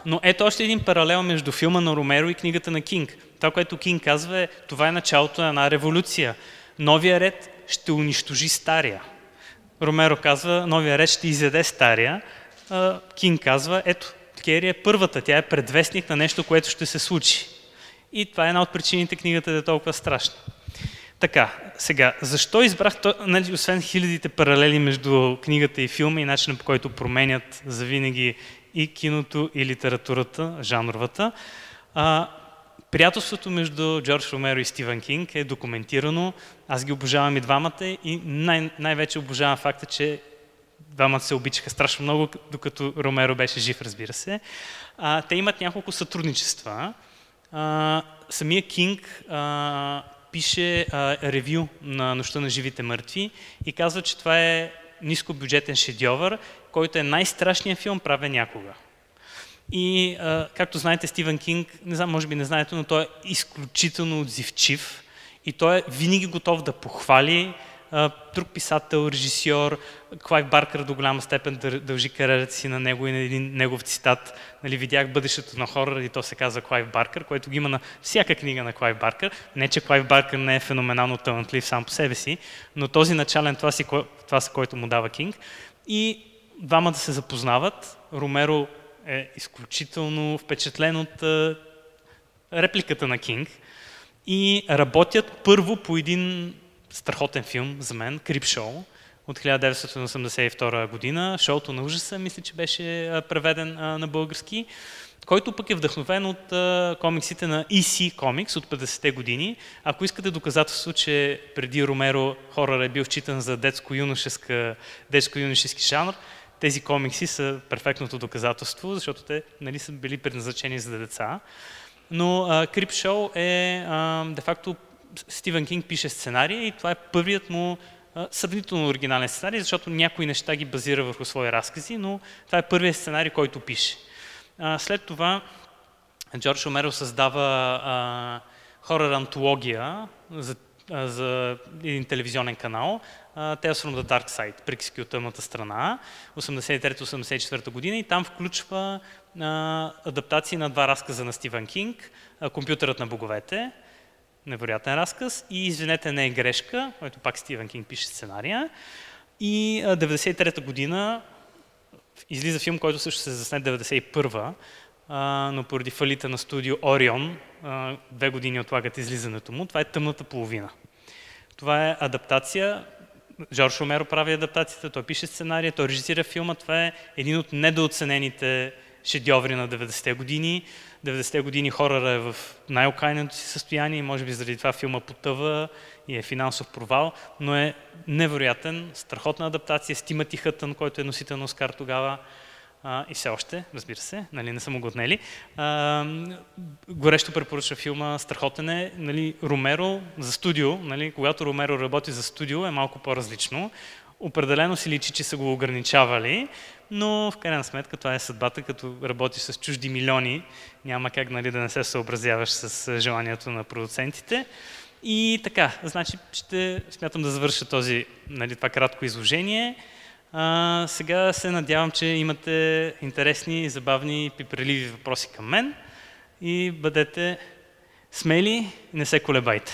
Но ето още един паралел между филма на Ромеро и книгата на Кинг. Това, което Кинг казва е, това е началото на една революция. Новия ред ще унищожи стария. Ромеро казва, новия ред ще изяде стария. Кинг казва, ето, Кери е първата, тя е предвестник на нещо, което ще се случи. И това е една от причините книгата да е толкова страшна. Така, сега, защо избрах, освен хилядите паралели между книгата и филма и начинът, по който променят завинаги и киното, и литературата, жанровата, приятелството между Джордж Ромеро и Стивен Кинг е документирано. Аз ги обожавам и двамата и най-вече обожавам факта, че двамата се обичаха страшно много, докато Ромеро беше жив, разбира се. Те имат няколко сътрудничества. Самия Кинг пише ревю на Нощта на живите мъртви и казва, че това е нискобюджетен шедьовър, който е най-страшният филм правен някога. И както знаете, Стивен Кинг, не знам, може би не знаете, но той е изключително отзивчив и той е винаги готов да похвали друг писател, режисьор. Клайв Баркър до голяма степен дължи кариерата си на него и на един негов цитат. Нали, видях бъдещето на хорора и то се казва Клайв Баркър, което ги има на всяка книга на Клайв Баркър. Не, че Клайв Баркър не е феноменално талантлив сам по себе си, но този начален това, който му дава Кинг. И двамата се запознават. Ромеро е изключително впечатлен от репликата на Кинг и работят първо по един страхотен филм за мен, Крипшоу от 1982 година. Шоуто на ужаса, мисля, че беше преведен на български, който пък е вдъхновен от комиксите на EC Comics от 50-те години. Ако искате доказателство, че преди Ромеро хорър е бил считан за детско-юношески жанр, тези комикси са перфектното доказателство, защото те са били предназначени за деца. Но Крипшоу е де-факто Стивен Кинг пише сценария и това е първият му сравнително оригинален сценарий, защото някои неща ги базира върху свои разкази, но това е първият сценарий, който пише. След това Джордж Ромеро създава хорър антология за един телевизионен канал, Tales from the Dark Side, приказки от тъмната страна, 83-84 година и там включва адаптации на два разказа на Стивен Кинг, Компютърът на боговете, невероятен разказ и Извинете, не е грешка, който пак Стивен Кинг пише сценария. И 93-та година излиза филм, който също се засне 91-а, но поради фалита на студио Орион, 2 години отлагат излизането му. Това е Тъмната половина. Това е адаптация. Джордж Ромеро прави адаптацията, той пише сценария, той режисира филма. Това е един от недооценените шедьоври на 90-те години. 90-те години хоръра е в най-окайното си състояние и може би заради това филма потъва и е финансов провал, но е невероятен, страхотна адаптация с Тимати Хътън, който е носител на Оскар тогава и все още, разбира се, не са му го отнели. Горещо препоръчва филма, страхотен е. Ромеро за студио, когато Ромеро работи за студио е малко по-различно. Определено си личи, че са го ограничавали, но в крайна сметка това е съдбата, като работиш с чужди милиони, няма как да не се съобразяваш с желанието на продуцентите. И така, значи ще смятам да завърша това кратко изложение. Сега се надявам, че имате интересни, забавни, пипреливи въпроси към мен и бъдете смели и не се колебайте.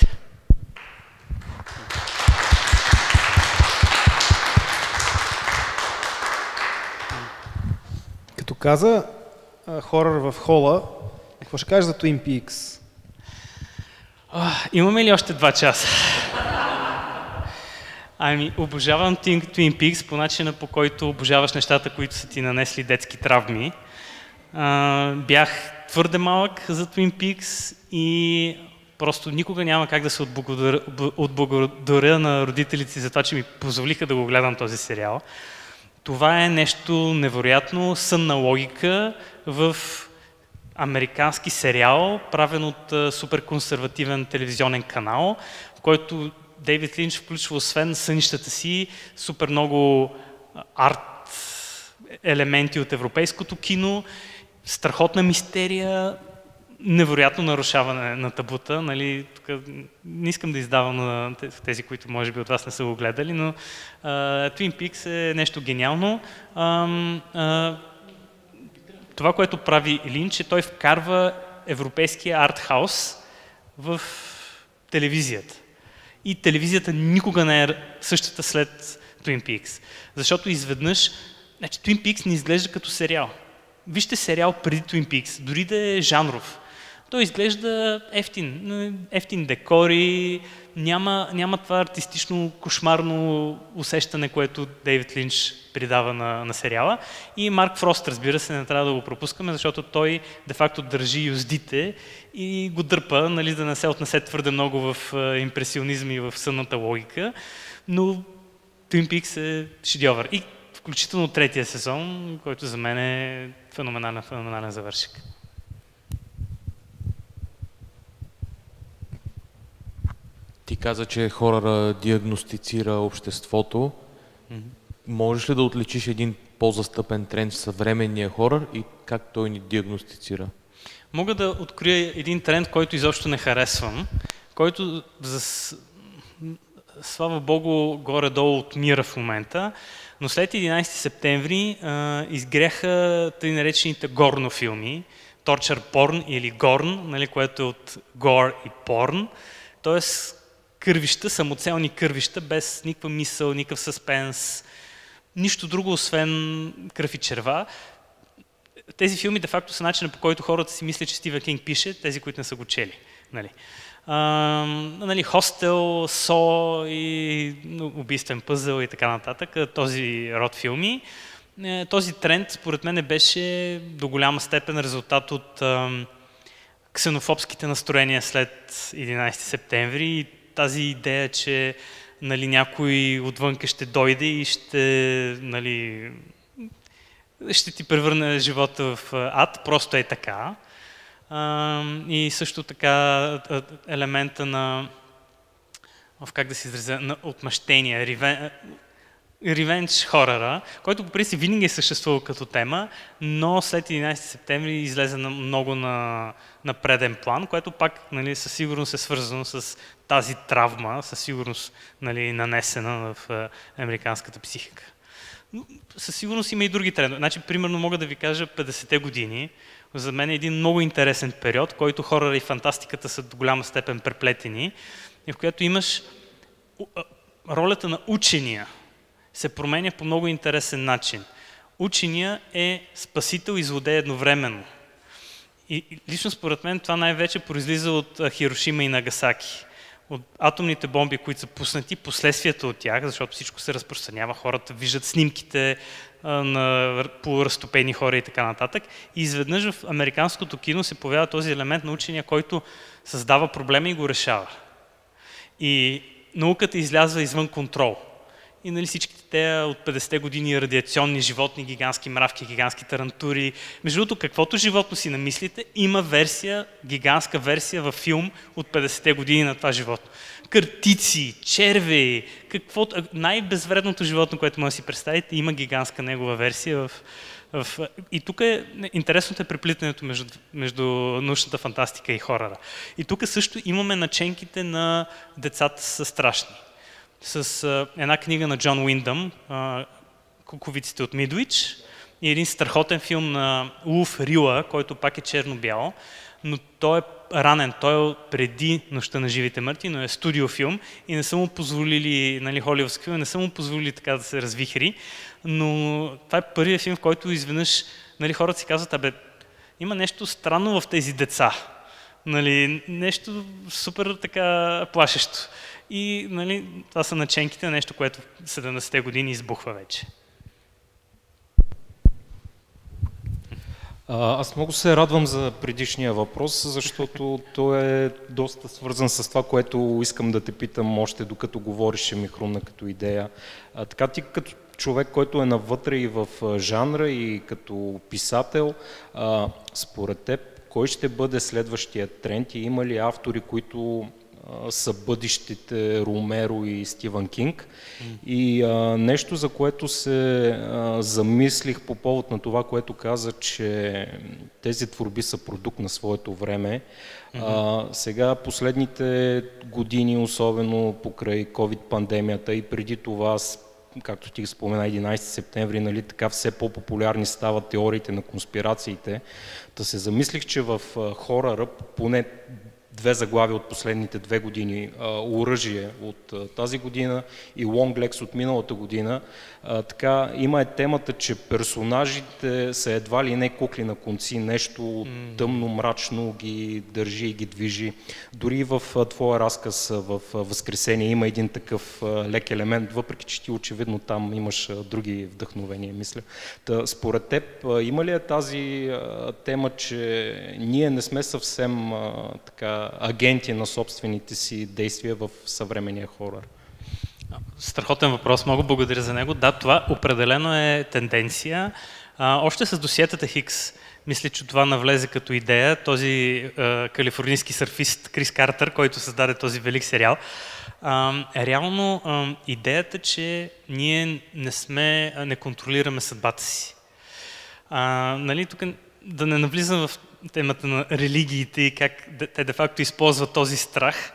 Като каза хорър в хола, какво ще кажеш за Twin Peaks? Имаме ли още 2 часа? Ами, обожавам Twin Peaks по начина, по който обожаваш нещата, които са ти нанесли детски травми. Бях твърде малък за Twin Peaks и просто никога няма как да се отблагодаря на родителите си за това, че ми позволиха да го гледам този сериал. Това е нещо невероятно, сънна логика в американски сериал, правен от супер консервативен телевизионен канал, в който Дейвид Линч включва освен сънищата си супер много арт елементи от европейското кино, страхотна мистерия, невероятно нарушаване на табута. Нали, тук не искам да издавам на тези, които може би от вас не са го гледали, но Twin Peaks е нещо гениално. Това, което прави Линч, е той вкарва европейския артхаус в телевизията. И телевизията никога не е същата след Twin Peaks. Защото изведнъж, значи Twin Peaks не изглежда като сериал. Вижте сериал преди Twin Peaks, дори да е жанров. Той изглежда ефтин декори, няма това артистично кошмарно усещане, което Дейвид Линч придава на сериала. И Марк Фрост, разбира се, не трябва да го пропускаме, защото той де-факто държи юздите и го дърпа, нали, да не се отнесе твърде много в импресионизъм и в сънната логика. Но Twin Peaks е шедьовър. И включително третия сезон, който за мен е феноменален завършек. Ти каза, че хорора диагностицира обществото. Можеш ли да отличиш един по-застъпен тренд в съвременния хорор и как той ни диагностицира? Мога да открия един тренд, който изобщо не харесвам, който слава Богу горе-долу отмира в момента, но след 11 септември изгряха тъй наречените горнофилми, torture porn или горн, нали, което е от гор и порн, т.е. кървища, самоцелни кървища, без никаква мисъл, никакъв съспенс, нищо друго, освен кръв и черва. Тези филми де-факто са начинът, по който хората си мислят, че Стивън Кинг пише, тези, които не са го чели. Нали, Хостел, Со и Убийствен пъзъл и така нататък, този род филми. Този тренд, според мен, беше до голяма степен резултат от ксенофобските настроения след 11 септември и тази идея, че нали, някой отвънка ще дойде и ще ти превърне живота в ад, просто е така. И също така елемента на, как да се изразя, на отмъщение, ревенж хорора, който по принцип винаги е съществувал като тема, но след 11 септември излезе много на преден план, което пак нали, със сигурност е свързано с тази травма, със сигурност нали, нанесена в американската психика. Но със сигурност има и други трендове. Значи, примерно мога да ви кажа 50-те години. За мен е един много интересен период, който хорора и фантастиката са до голяма степен преплетени, и в която имаш ролята на учения се променя по много интересен начин. Учения е спасител и злодей едновременно. И лично според мен това най-вече произлиза от Хирошима и Нагасаки. От атомните бомби, които са пуснати, последствията от тях, защото всичко се разпространява, хората виждат снимките на полуразтопени хора и така нататък. И изведнъж в американското кино се появява този елемент на учения, който създава проблема и го решава. И науката излязва извън контрол. И нали, всичките те от 50-те години радиационни животни, гигантски мравки, гигантски тарантури. Между другото, каквото животно си намислите, има версия, гигантска версия във филм от 50-те години на това животно. Къртици, червеи, най-безвредното животно, което може да си представите, има гигантска негова версия И тук интересното е преплитането между научната фантастика и хорора. И тук също имаме наченките на Децата са страшни. С една книга на Джон Уиндъм, Куковиците от Мидуич, и един страхотен филм на Улф Рила, който пак е черно-бял, но той е ранен, той е преди Нощта на живите мъртви, но е студиофилм и не са му позволили, нали, холивудски филм, не са му позволили така да се развихри, но това е първият филм, в който изведнъж, нали, хората си казват, има нещо странно в тези деца. Нали, нещо супер така плашещо. И нали, това са наченките на нещо, което в 70-те години избухва вече. Аз много се радвам за предишния въпрос, защото той е доста свързан с това, което искам да те питам още докато говориш, ми хрумна като идея. Така ти като човек, който е навътре и в жанра и като писател, според теб, кой ще бъде следващия тренд и има ли автори, които са бъдещите Ромеро и Стивън Кинг? И нещо, за което се замислих по повод на това, което каза, че тези творби са продукт на своето време. Сега последните години, особено покрай COVID-пандемията и преди това, както ти спомена, 11 септември, нали, така все по-популярни стават теориите на конспирациите. Та се замислих, че в хоръра, поне 2 заглавия от последните 2 години, Оръжие от тази година и Long Legs от миналата година, така има темата, че персонажите са едва ли не кукли на конци, нещо тъмно, мрачно ги държи и ги движи. Дори в твоя разказ в Възкресение има един такъв лек елемент, въпреки че ти очевидно там имаш други вдъхновения, мисля. Та, според теб има ли е тази тема, че ние не сме съвсем така агенти на собствените си действия в съвременния хорър? Страхотен въпрос, много благодаря за него. Да, това определено е тенденция. Още с досиетата Хикс, мисля, че това навлезе като идея. Този калифорнийски сърфист Крис Картер, който създаде този велик сериал. Реално идеята, че ние не контролираме съдбата си. Нали, тук да не навлизам в темата на религиите и как те де-факто използват този страх,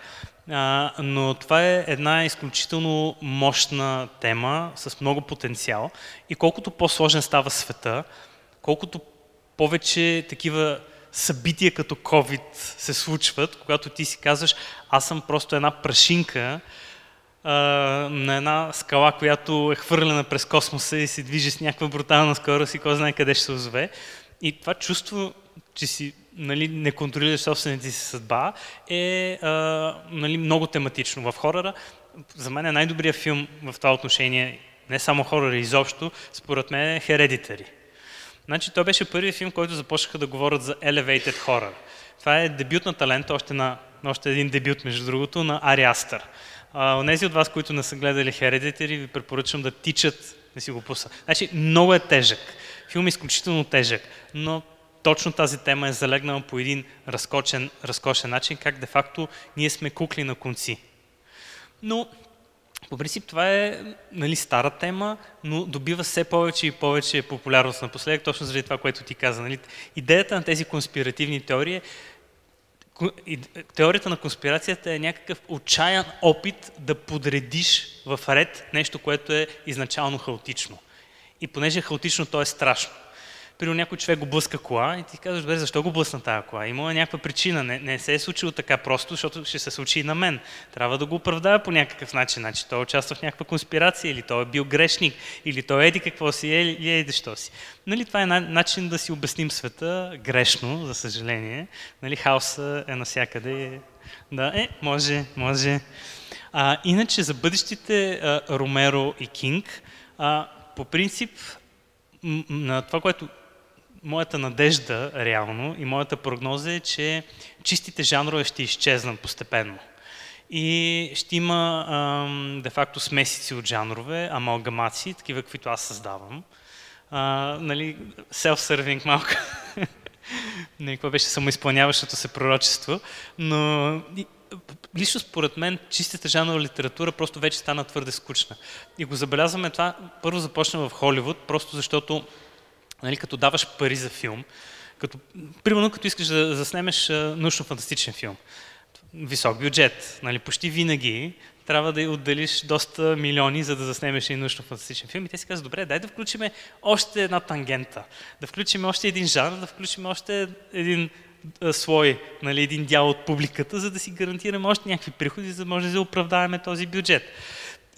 но това е една изключително мощна тема с много потенциал и колкото по-сложен става света, колкото повече такива събития като COVID се случват, когато ти си казваш, аз съм просто една прашинка на една скала, която е хвърлена през космоса и се движи с някаква брутална скорост и кой знае къде ще се озове. И това чувство, че си нали, не контролираш собствената си съдба, е нали, много тематично. В хоръра, за мен е най-добрият филм в това отношение, не само хоръра, изобщо, според мен е Hereditary. Значи, той беше първият филм, който започнаха да говорят за Elevated Horror. Това е дебют на талента, още един дебют, между другото, на Ари Астър. Онези от вас, които не са гледали Hereditary, ви препоръчвам да тичат, да си го пуса. Значи, много е тежък. Филм е изключително тежък, но точно тази тема е залегнала по един разкошен начин, как де-факто ние сме кукли на конци. Но по принцип това е нали, стара тема, но добива все повече и повече популярност напоследък, точно заради това, което ти каза. Нали. Идеята на тези конспиративни теории, теорията на конспирацията е някакъв отчаян опит да подредиш в ред нещо, което е изначално хаотично. И понеже е хаотично, то е страшно. Примерно някой човек го блъска кола и ти казваш, добре, защо го блъсна тази кола? Има някаква причина, не се е случило така просто, защото ще се случи и на мен. Трябва да го оправдая по някакъв начин. Значи той участва в някаква конспирация, или той е бил грешник, или той еди какво си, или еди що си. Нали, това е начин да си обясним света грешно, за съжаление. Нали, хаоса е навсякъде. Да, може. Иначе за бъдещите Ромеро и Кинг, по принцип, на това, което моята надежда реално и моята прогноза е, че чистите жанрове ще изчезнат постепенно. И ще има де-факто смесици от жанрове, амалгамации, такива, каквито аз създавам. Нали, self-serving малко. Какво беше самоизпълняващото се пророчество. Но лично според мен чистата жанрова литература просто вече стана твърде скучна. И го забелязваме това, първо започна в Холивуд, просто защото нали, като даваш пари за филм, примерно като искаш да заснемеш научно-фантастичен филм, висок бюджет, нали, почти винаги трябва да отделиш доста милиони, за да заснемеш един научно-фантастичен филм. И те си казват, добре, дай да включим още една тангента, да включим още един жанр, да включим още един слой, нали, един дял от публиката, за да си гарантираме още някакви приходи, за да може да оправдаем този бюджет.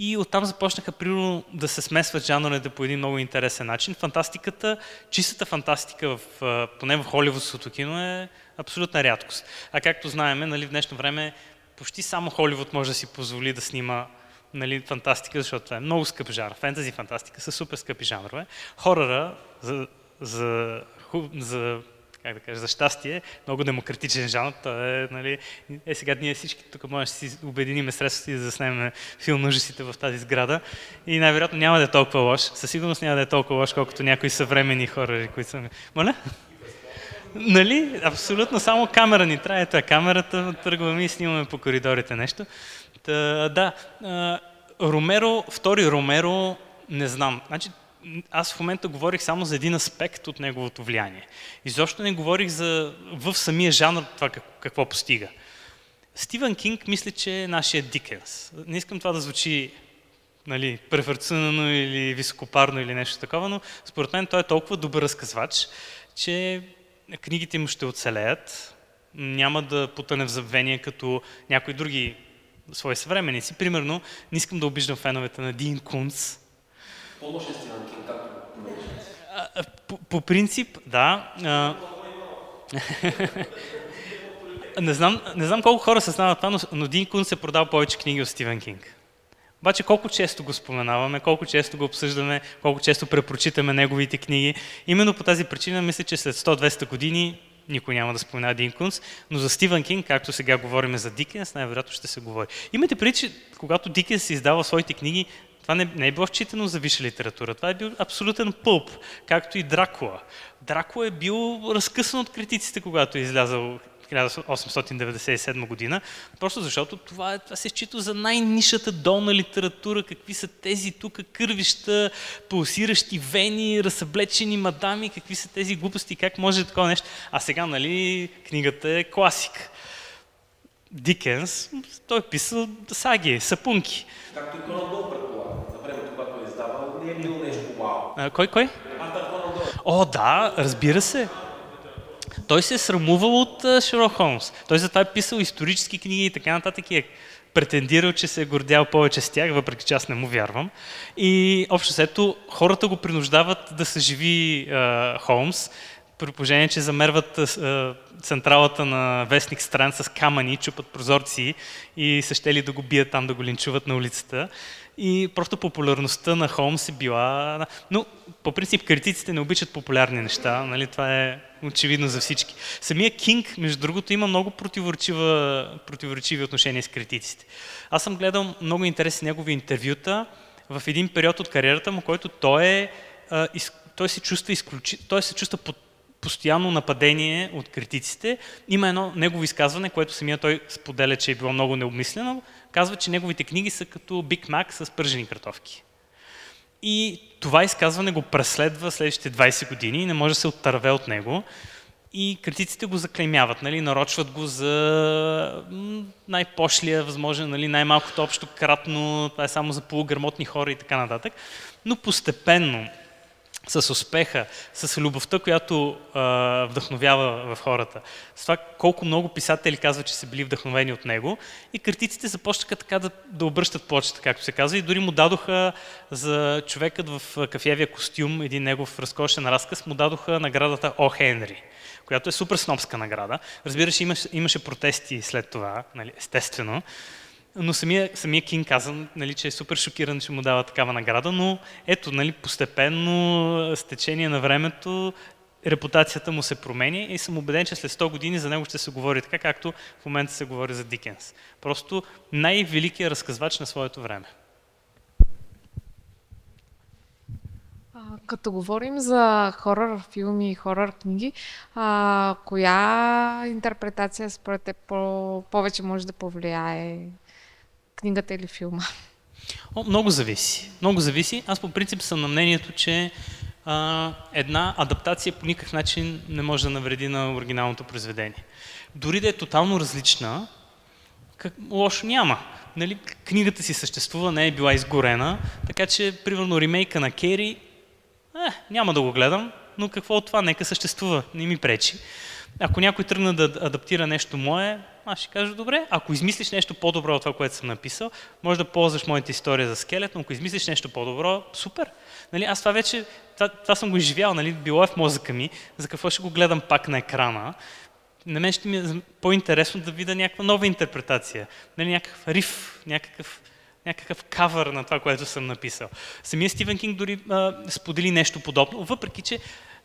и оттам започнаха примерно да се смесват жанровете по един много интересен начин. Фантастиката, чистата фантастика, поне в холивудското кино е абсолютна рядкост. А както знаем, нали, в днешно време почти само Холивуд може да си позволи да снима, нали, фантастика, защото това е много скъп жанр. Фентази и фантастика са супер скъпи жанрове. Хоръра как да кажа, за щастие, много демократичен жанр. Нали, сега ние всички тук може да си обединим средствата и да заснемем филм на ужасите в тази сграда. И най-вероятно няма да е толкова лош. Със сигурност няма да е толкова лош, колкото някои съвременни хора, които са... Моля? Нали? Абсолютно само камера ни трябва. Ето е камерата, тръгваме и снимаме по коридорите нещо. Ромеро, втори Ромеро, не знам. Значи, аз в момента говорих само за един аспект от неговото влияние. Изобщо не говорих в самия жанр това какво постига. Стивън Кинг мисля, че е нашия Дикенс. Не искам това да звучи, нали, преферцунано или високопарно или нещо такова, но според мен той е толкова добър разказвач, че книгите му ще оцелеят, няма да потъне в забвение като някои други свои съвременници. Примерно, не искам да обиждам феновете на Дин Кунц. По-лошия Стивън Кинг, както по принцип, да. Не знам колко хора се знават това, но Дин Кунц е продал повече книги от Стивън Кинг. Обаче колко често го споменаваме, колко често го обсъждаме, колко често препрочитаме неговите книги. Именно по тази причина мисля, че след 100-200 години никой няма да спомена Дин Кунц, но за Стивън Кинг, както сега говорим за Дикенс, най-вероятно ще се говори. Имайте предвид, че когато Дикенс издава своите книги, това не е било считано за висша литература, това е бил абсолютен пълп, както и Дракула. Дракула е бил разкъсан от критиците, когато е излязъл 1897 година, просто защото това се счита за най-нишата долна литература, какви са тези тук кървища, пулсиращи вени, разсъблечени мадами, какви са тези глупости, как може такова нещо. А сега, нали, книгата е класик. Дикенс, той е писал саги, сапунки. Както и Конан Дойл, предполагам, на времето, когато е издавал, не е бил нещо вау. Кой? Конан Дойл. О, да, разбира се. Той се е срамувал от Шерлок Холмс. Той затова е писал исторически книги и така нататък и е претендирал, че се е гордял повече с тях, въпреки че аз не му вярвам. И общо след хората го принуждават да съживи Холмс, при положение, че замерват централата на вестник Странд с камъни, чупат прозорци и са щели да го бият там, да го линчуват на улицата. И просто популярността на Холмс е била... Но по принцип критиците не обичат популярни неща, нали? Това е очевидно за всички. Самия Кинг, между другото, има много противоречиви отношения с критиците. Аз съм гледал много интересни негови интервюта в един период от кариерата му, който той се чувства под постоянно нападение от критиците. Има едно негово изказване, което самия той споделя, че е било много необмислено. Казва, че неговите книги са като Биг Мак с пържени картофки. И това изказване го преследва следващите 20 години и не може да се оттърве от него. И критиците го заклеймяват, нали, нарочват го за най-пошлия възможен, нали, най-малкото общо кратно, това е само за полуграмотни хора и така нататък. Но постепенно, с успеха, с любовта, която вдъхновява в хората, с това колко много писатели казват, че са били вдъхновени от него, и критиците започнаха така да обръщат почта, както се казва, и дори му дадоха за човекът в кафявия костюм, един негов разкошен разказ, му дадоха наградата О. Хенри, която е супер снобска награда. Разбира се, имаше протести след това, нали, естествено, но самия Кинг каза, нали, че е супер шокиран, че му дава такава награда, но ето, нали, постепенно, с течение на времето, репутацията му се промени и съм убеден, че след 100 години за него ще се говори така, както в момента се говори за Дикенс. Просто най-великият разказвач на своето време. Като говорим за хорър филми и хорър книги, коя интерпретация според теб повече може да повлияе книгата или филма? Много зависи. Много зависи. Аз по принцип съм на мнението, че една адаптация по никакъв начин не може да навреди на оригиналното произведение. Дори да е тотално различна, лошо няма. Нали, книгата си съществува, не е била изгорена, така че, примерно, ремейка на Кери, няма да го гледам, но какво от това? Нека съществува, не ми пречи. Ако някой тръгне да адаптира нещо мое, аз ще кажа добре. Ако измислиш нещо по-добро от това, което съм написал, може да ползваш моята история за скелет, но ако измислиш нещо по-добро, супер. Нали, аз това вече, това съм го изживял, нали, било е в мозъка ми, за какво ще го гледам пак на екрана. На мен ще ми е по-интересно да видя някаква нова интерпретация, нали, някакъв риф, някакъв кавър на това, което съм написал. Самия Стивен Кинг дори сподели нещо подобно, въпреки че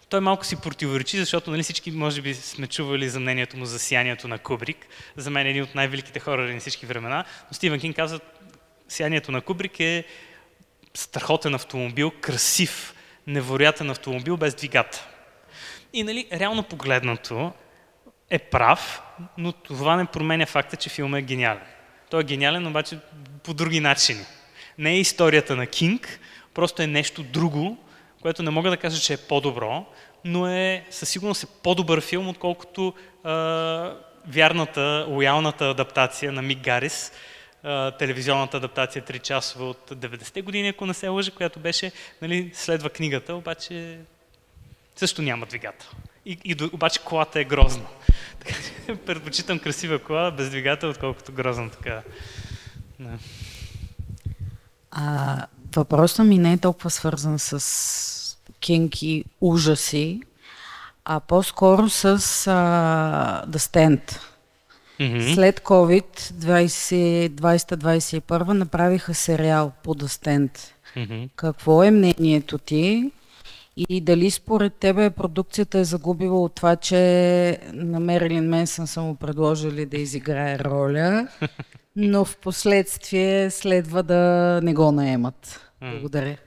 той малко си противоречи, защото нали, всички може би сме чували за мнението му за Сиянието на Кубрик. За мен е един от най-великите хорари на всички времена, но Стивен Кинг казва, Сиянието на Кубрик е страхотен автомобил, красив, невероятен автомобил без двигател. И нали, реално погледнато е прав, но това не променя факта, че филмът е гениален. Той е гениален, обаче по други начини. Не е историята на Кинг, просто е нещо друго, което не мога да кажа, че е по-добро, но със сигурност е по-добър филм, отколкото вярната, лоялната адаптация на Мик Гарис, телевизионната адаптация 3-часова от 90-те години, ако не се лъжа, която беше, нали, следва книгата, обаче също няма двигател. Обаче колата е грозна. Така че предпочитам красива кола без двигател, отколкото грозна така. Да. Въпросът ми не е толкова свързан с Кинг и ужаси, а по-скоро с The Stand. След COVID 2020-2021 направиха сериал по The Stand. Какво е мнението ти и дали според тебе продукцията е загубила от това, че на Мерилин Менсън са му предложили да изиграе роля, но в последствие следва да не го наемат? Благодаря.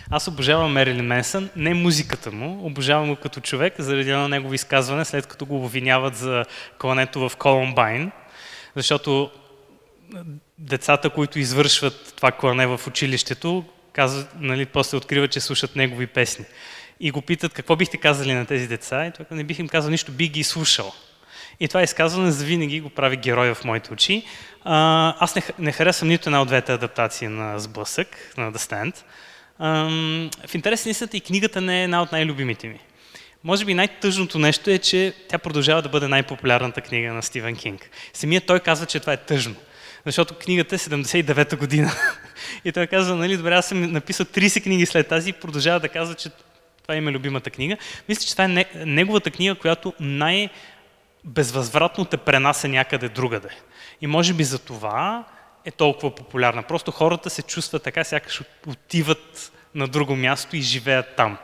Аз обожавам Мерилин Менсън, не музиката му, обожавам го като човек, заради едно негово изказване, след като го обвиняват за клането в Колумбайн, защото децата, които извършват това клане в училището, казват, нали, после откриват, че слушат негови песни. И го питат, какво бихте казали на тези деца? И той не бих им казал нищо, бих ги слушал. И това изказване завинаги го прави герой в моите очи. Аз не харесвам нито една от двете адаптации на Сблъсък, на The Stand. В интерес на истината и книгата не е една от най-любимите ми. Може би най-тъжното нещо е, че тя продължава да бъде най-популярната книга на Стивен Кинг. Самият той казва, че това е тъжно, защото книгата е 79-та година. И той казва, нали, добре, аз съм написал 30 книги след тази и продължава да казва, че това им е любимата книга. Мисля, че това е неговата книга, която безвъзвратно те пренася някъде другаде. И може би за това е толкова популярна. Просто хората се чувстват така, сякаш отиват на друго място и живеят там.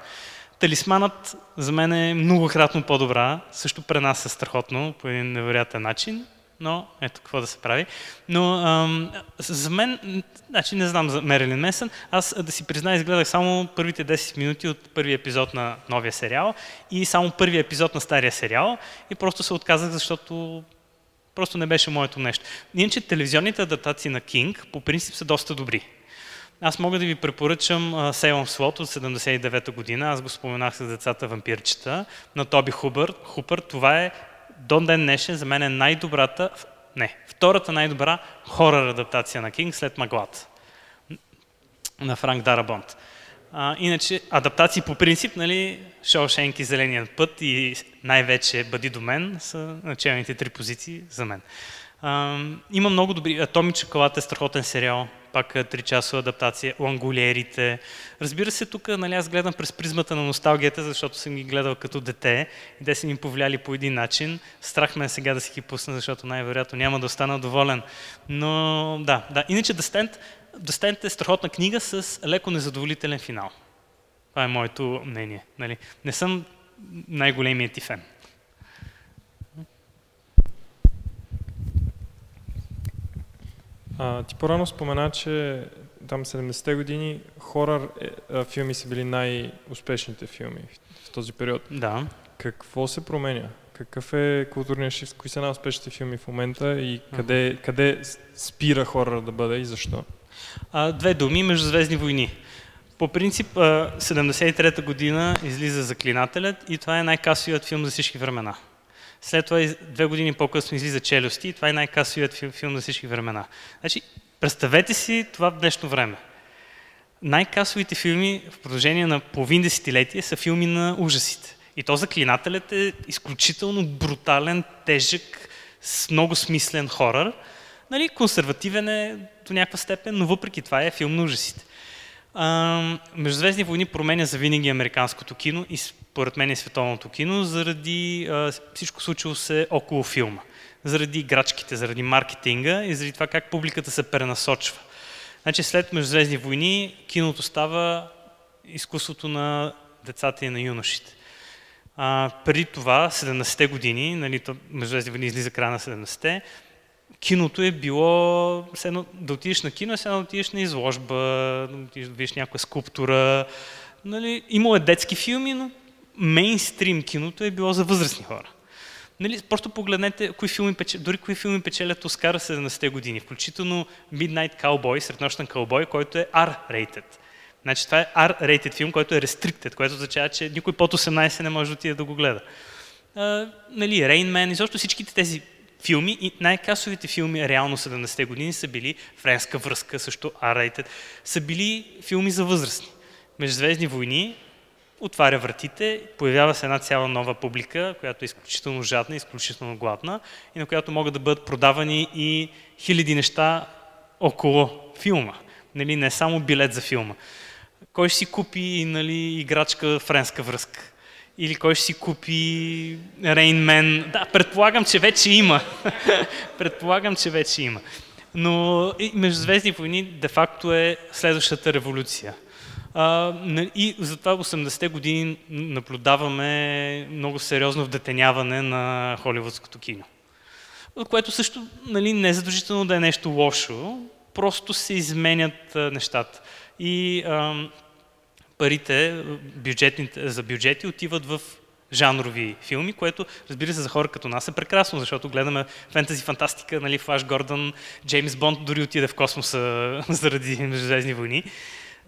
Талисманът за мен е многократно по-добра, също пренася страхотно по един невероятен начин, но ето какво да се прави. Но за мен, значи не знам за Мерилин Менсън, аз да си призная, изгледах само първите 10 минути от първия епизод на новия сериал и само първия епизод на стария сериал и просто се отказах, защото просто не беше моето нещо. Иначе телевизионните адаптации на Кинг по принцип са доста добри. Аз мога да ви препоръчам Сейлъм Слот от 79-та година, аз го споменах с децата вампирчета, на Тоби Хупър. Това е до ден днешен за мен е втората най-добра хорър адаптация на Кинг след Мъглата на Франк Дарабонт. Иначе адаптации по принцип, нали, Шоушенк и Зеленият път и най-вече Бъди до мен са началните 3 позиции за мен. Има много добри. Томи Чоколад е страхотен сериал, пак 3-часова адаптация, Лангулиерите. Разбира се, тук, нали, аз гледам през призмата на носталгията, защото съм ги гледал като дете и те са ми повлияли по един начин. Страх ме сега да си ги пусна, защото най-вероятно няма да остана доволен. Но да. Иначе The Stand е страхотна книга с леко незадоволителен финал. Това е моето мнение. Нали? Не съм най-големият ти фен. Ти по-рано спомена, че там 70-те години хорър филми са били най-успешните филми в този период. Да. Какво се променя? Какъв е културният шифт? Кои са най-успешните филми в момента и къде спира хорър да бъде и защо? 2 думи: Междузвездни войни. По принцип, 73-та година излиза Заклинателят и това е най-касовият филм за всички времена. След това 2 години по-късно излиза Челюсти и това е най-касовият филм за всички времена. Значи, представете си това в днешно време. Най-касовите филми в продължение на половин десетилетие са филми на ужасите. И то Заклинателят е изключително брутален, тежък, с много смислен хорър. Нали, консервативен е до някаква степен, но въпреки това е филм на ужасите. Междузвездни войни променя завинаги американското кино и според мен и световното кино, заради всичко случило се около филма. Заради играчките, заради маркетинга и заради това как публиката се пренасочва. Значи след Междузвездни войни киното става изкуството на децата и на юношите. Преди това, 70-те години, нали, Междузвездни войни излиза края на 70-те, киното е било, да отидеш на кино, да отидеш на изложба, да видиш някаква скулптура. Нали, имало е детски филми, но мейнстрим киното е било за възрастни хора. Нали, просто погледнете дори кои филми печелят Оскара 70-те години, включително Midnight Cowboy, Среднощен кълбой, който е R-rated. Значи това е R-rated филм, който е restricted, което означава, че никой под 18 не може да отиде да го гледа. Нали, Rain Man, изобщо всичките тези филми и най-касовите филми реално 70-те години са били Френска връзка, също R-rated, са били филми за възрастни. Междузвездни войни отваря вратите, появява се една цяла нова публика, която е изключително жадна, изключително гладна и на която могат да бъдат продавани и хиляди неща около филма. Нали, не само билет за филма. Кой ще си купи, нали, играчка Френска връзка? Или кой ще си купи Rain Man? Да, предполагам, че вече има. Предполагам, че вече има. Но Междузвездни войни де-факто е следващата революция. И затова в 80-те години наблюдаваме много сериозно вдетеняване на холивудското кино. Което също, нали, не е задължително да е нещо лошо, просто се изменят нещата. И парите за бюджети отиват в жанрови филми, което, разбира се, за хора като нас е прекрасно, защото гледаме фентази фантастика, нали, Флаш Гордън, Джеймс Бонд дори отиде в космоса заради Междузвездни войни.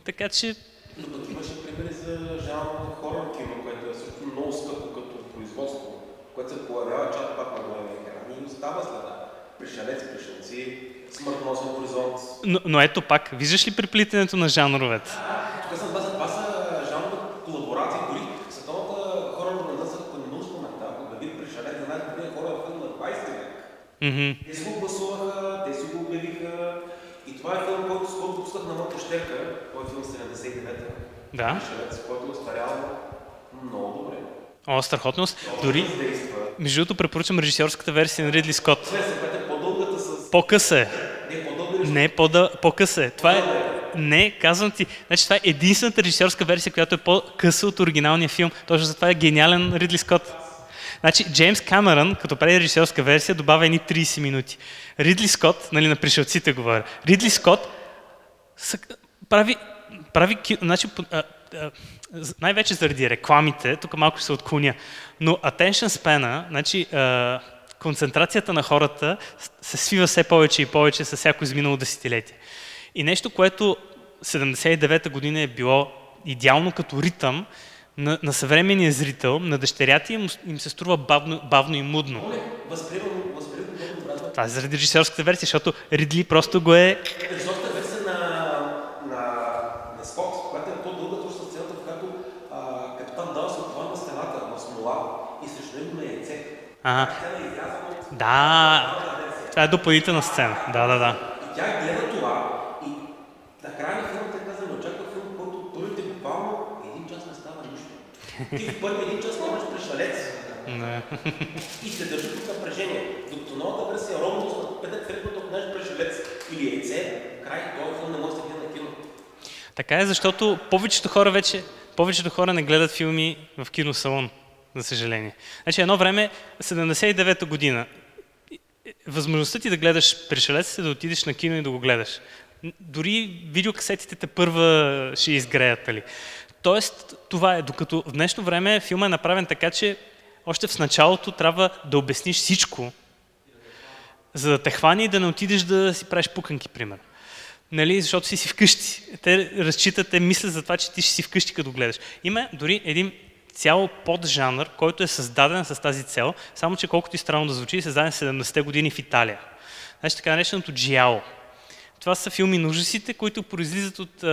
Така че... Но пък имаше примери за жанр хорър кино, което е също много скъпо като производство, което се появява чак пак на големия екран и остава следа. Пришелец, пришелци, Смъртносен хоризонт. Но ето пак, виждаш ли преплитането на жанровете? Тук съм това са жанрови колаборации, дори световната хорър организация, ако не много спомената, обяви Пришелец за най-добрия хорър филм на 20 век. Те си го гласуваха, те си го обявиха и това е филм, който скоро пусках на моята щерка, който е филм 79-та. Да. Пришелец, който е остарял много добре. О, страхотност. Дори, между другото, препоръчам режисьорската версия на Ридли Скот. По-дългата с... По-къса е. Не, по-къса е. Това е... Не, казвам ти. Значи това е единствената режисьорска версия, която е по-къса от оригиналния филм. Точно затова е гениален Ридли Скот. Значи Джеймс Камерън, като прави режисьорска версия, добавя едни 30 минути. Ридли Скот, нали, на Пришелците говоря, Ридли Скот прави значи, най-вече заради рекламите, тук малко ще се отклоня, но attention span-а, значи концентрацията на хората се свива все повече и повече с всяко изминало десетилетие. И нещо, което 79-та година е било идеално като ритъм на съвременния зрител, на дъщерята им се струва бавно и мудно. Това е заради режисьорската версия, защото Ридли просто го е... Режисьорската версия на Скот, която е по-дълга точно с сцената, в която капитан Дал се отвори на стената в смола и срещу него на яйце. Да, това е допълнителна сцена. Да. И тя гледа това и накрая на филма те каза, не очаква филм, който първите буквално един час не става нищо. Ти в първи един час нямаш Пришелец. И се държи тук напрежение. Докато новата версия ровно с 5 фриквата, ако знаеш Пришелец или яйце, край, този филм не може да се гледа на кино. Така е, защото повечето хора не гледат филми в киносалон, за съжаление. Значи едно време, 79-та година, възможността ти да гледаш Пришелец е да отидеш на кино и да го гледаш. Дори видеокасетите те първа ще изгреят. Нали? Тоест, това е, докато в днешно време филма е направен така, че още в началото трябва да обясниш всичко, за да те хване и да не отидеш да си правиш пуканки, примерно. Нали? Защото си вкъщи. Те разчитат, те мислят за това, че ти ще си вкъщи, като гледаш. Има дори един цял поджанър, който е създаден с тази цел, само че колкото и странно да звучи, е създаден в 70-те години в Италия. Значи така нареченото джиало. Това са филми на ужасите, които произлизат от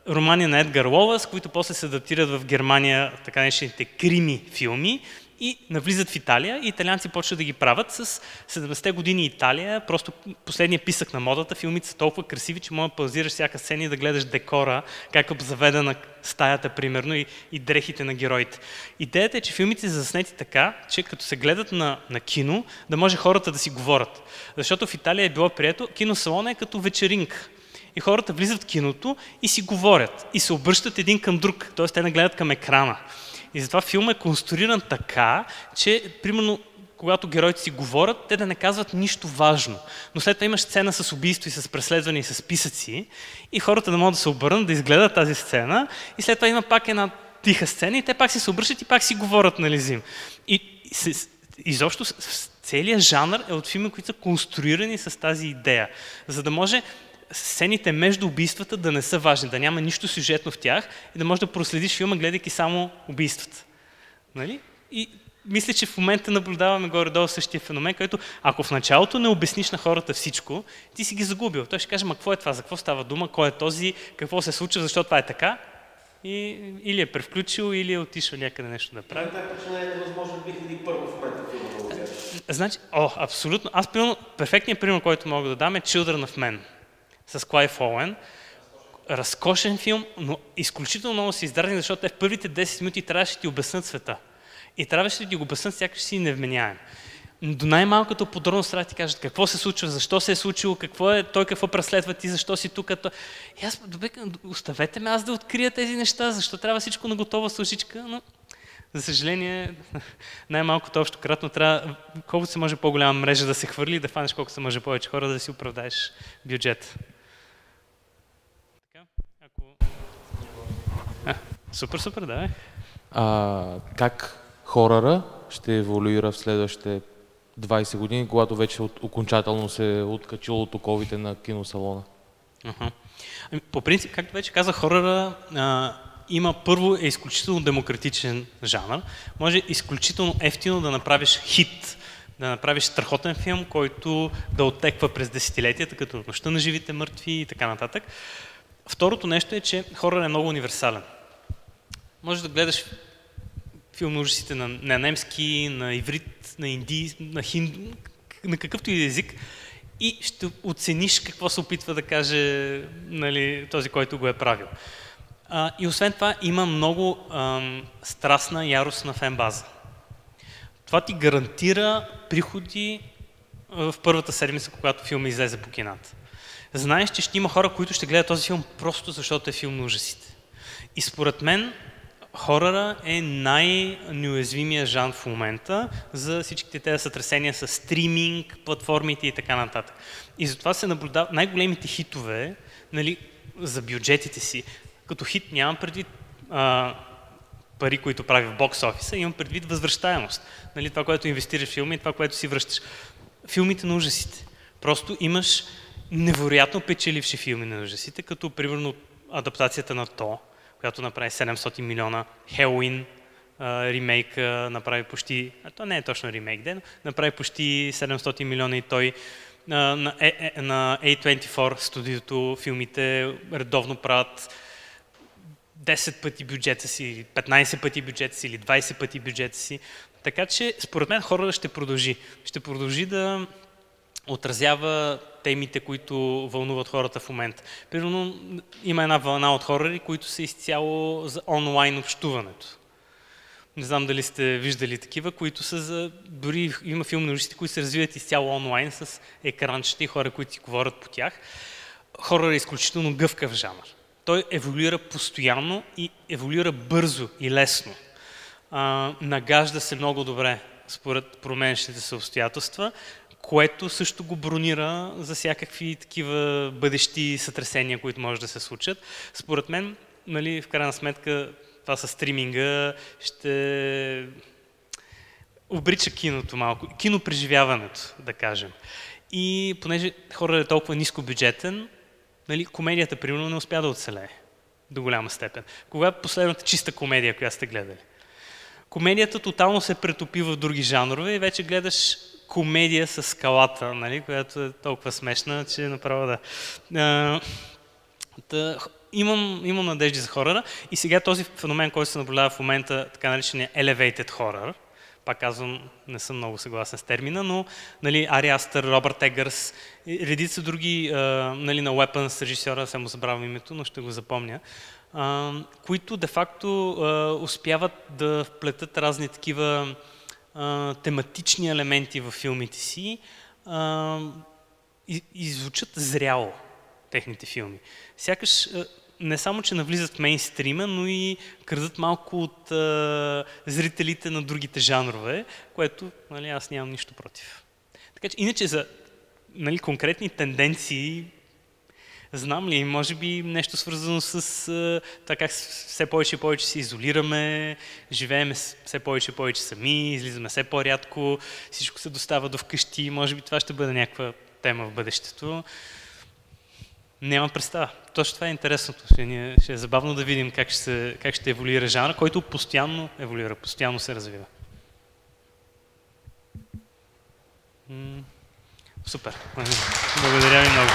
романи на Едгар Ловас, които после се адаптират в Германия, така наречените крими филми, и навлизат в Италия и италианци почват да ги правят с 70-те години Италия, просто последния писък на модата, филмите са толкова красиви, че може да паузираш всяка сцена и да гледаш декора, как е заведена стаята, примерно, и дрехите на героите. Идеята е, че филмите са заснети така, че като се гледат на кино, да може хората да си говорят. Защото в Италия е било прието, киносалона е като вечеринка. И хората влизат в киното и си говорят, и се обръщат един към друг, т.е. те не гледат към екрана. И затова филмът е конструиран така, че, примерно, когато героите си говорят, те да не казват нищо важно. Но след това имаш сцена с убийство и с преследване и с списъци, и хората да могат да се обърнат, да изгледат тази сцена, и след това има пак една тиха сцена, и те пак се обръщат и пак си говорят, нали, зим. И изобщо целият жанр е от филми, които са конструирани с тази идея, за да може сцените между убийствата да не са важни, да няма нищо сюжетно в тях и да можеш да проследиш филма, гледайки само убийствата. Нали? И мисля, че в момента наблюдаваме горе-долу същия феномен, който ако в началото не обясниш на хората всичко, ти си ги загубил. Той ще каже, ма какво е това, за какво става дума, кой е този, какво се случва, защо това е така, и или е превключил, или е отишъл някъде нещо да прави. Това причина е невъзможно, бих ли първо в момента филма да го гледаш. Значи, абсолютно. Аз перфектният пример, който мога да дам е Children of Men с Клайв Оуен. Разкошен филм, но изключително много се издразни, защото те в първите 10 минути трябваше да ти обяснат света. И трябваше да ти го обяснат, сякаш си невменяем. До най-малката подробност трябва да ти кажат какво се случва, защо се е случило, какво преследва ти, защо си тук. И аз, добре, оставете ме аз да открия тези неща, защо трябва всичко на готова слушичка, но за съжаление, най-малкото общо кратно трябва колкото се може по-голяма мрежа да се хвърли и да фанеш колкото се може повече хора, да си оправдаеш бюджет. Така, Супер, да. Как хоръра ще еволюира в следващите 20 години, когато вече окончателно се е откачило от оковите на киносалона? По принцип, както вече казах, хоръра първо е изключително демократичен жанр. Може изключително ефтино да направиш хит, да направиш страхотен филм, който да оттеква през десетилетията, като Нощта на живите мъртви и така нататък. Второто нещо е, че хорър е много универсален. Може да гледаш филм на ужасите на немски, на иврит, на инди, на хинду, на какъвто и език, и ще оцениш какво се опитва да каже, нали, този, който го е правил. И освен това има много страстна, яростна фенбаза. Това ти гарантира приходи в първата седмица, когато филма излезе по кината. Знаеш, че ще има хора, които ще гледат този филм просто защото е филм на ужасите. И според мен хоръра е най-неуязвимия жанр в момента за всичките тези сътресения с стриминг, платформите и така нататък. И затова се наблюдава най-големите хитове, нали, за бюджетите си. Като хит нямам предвид пари, които прави в бокс офиса, имам предвид възвръщаемост. Нали, това, което инвестираш в филми и това, което си връщаш. Филмите на ужасите. Просто имаш невероятно печеливши филми на ужасите, като примерно адаптацията на То, която направи 700 милиона, Хелуин ремейка, направи почти, то не е точно ремейк, но направи почти 700 милиона и той на A24 студиото, филмите редовно правят 10 пъти бюджета си, 15 пъти бюджета си или 20 пъти бюджета си. Така че, според мен, хората ще продължи. Ще продължи да отразява темите, които вълнуват хората в момента. Примерно има една вълна от хорари, които са изцяло за онлайн общуването. Не знам дали сте виждали такива, които са за... Дори има филмни ужасите, които се развиват изцяло онлайн с екранчета и хора, които си говорят по тях. Хорър е изключително гъвкав жанр. Той еволюира постоянно и еволюира бързо и лесно. Нагажда се много добре според променящите се обстоятелства, което също го бронира за всякакви такива бъдещи сътресения, които може да се случат. Според мен, нали, в крайна сметка, това със стриминга ще обрича киното малко, кинопреживяването, да кажем. И понеже хорът е толкова нискобюджетен, нали, комедията, примерно, не успя да оцелее до голяма степен. Кога е последната чиста комедия, която сте гледали? Комедията тотално се претопи в други жанрове и вече гледаш комедия с скалата, нали, която е толкова смешна, че направо да. имам надежди за хорора и сега този феномен, който се наблюдава в момента, така наречения elevated horror, пак казвам, не съм много съгласен с термина, но нали, Ари Астър, Робърт Егърс, редица други нали, на Weapons, режисьора, само забравям името, но ще го запомня, които де-факто успяват да вплетат разни такива тематични елементи във филмите си и звучат зряло техните филми. Сякаш не само, че навлизат в мейнстрима, но и крадат малко от зрителите на другите жанрове, което нали, аз нямам нищо против. Така че, иначе за нали, конкретни тенденции, знам ли, може би нещо свързано с така все повече и повече се изолираме, живеем все повече и повече сами, излизаме все по-рядко, всичко се достава до вкъщи, може би това ще бъде някаква тема в бъдещето. Няма представа. Точно това е интересното. Ще е забавно да видим как ще еволюира жанра, който постоянно еволюира, постоянно се развива. Супер. Благодаря ви много.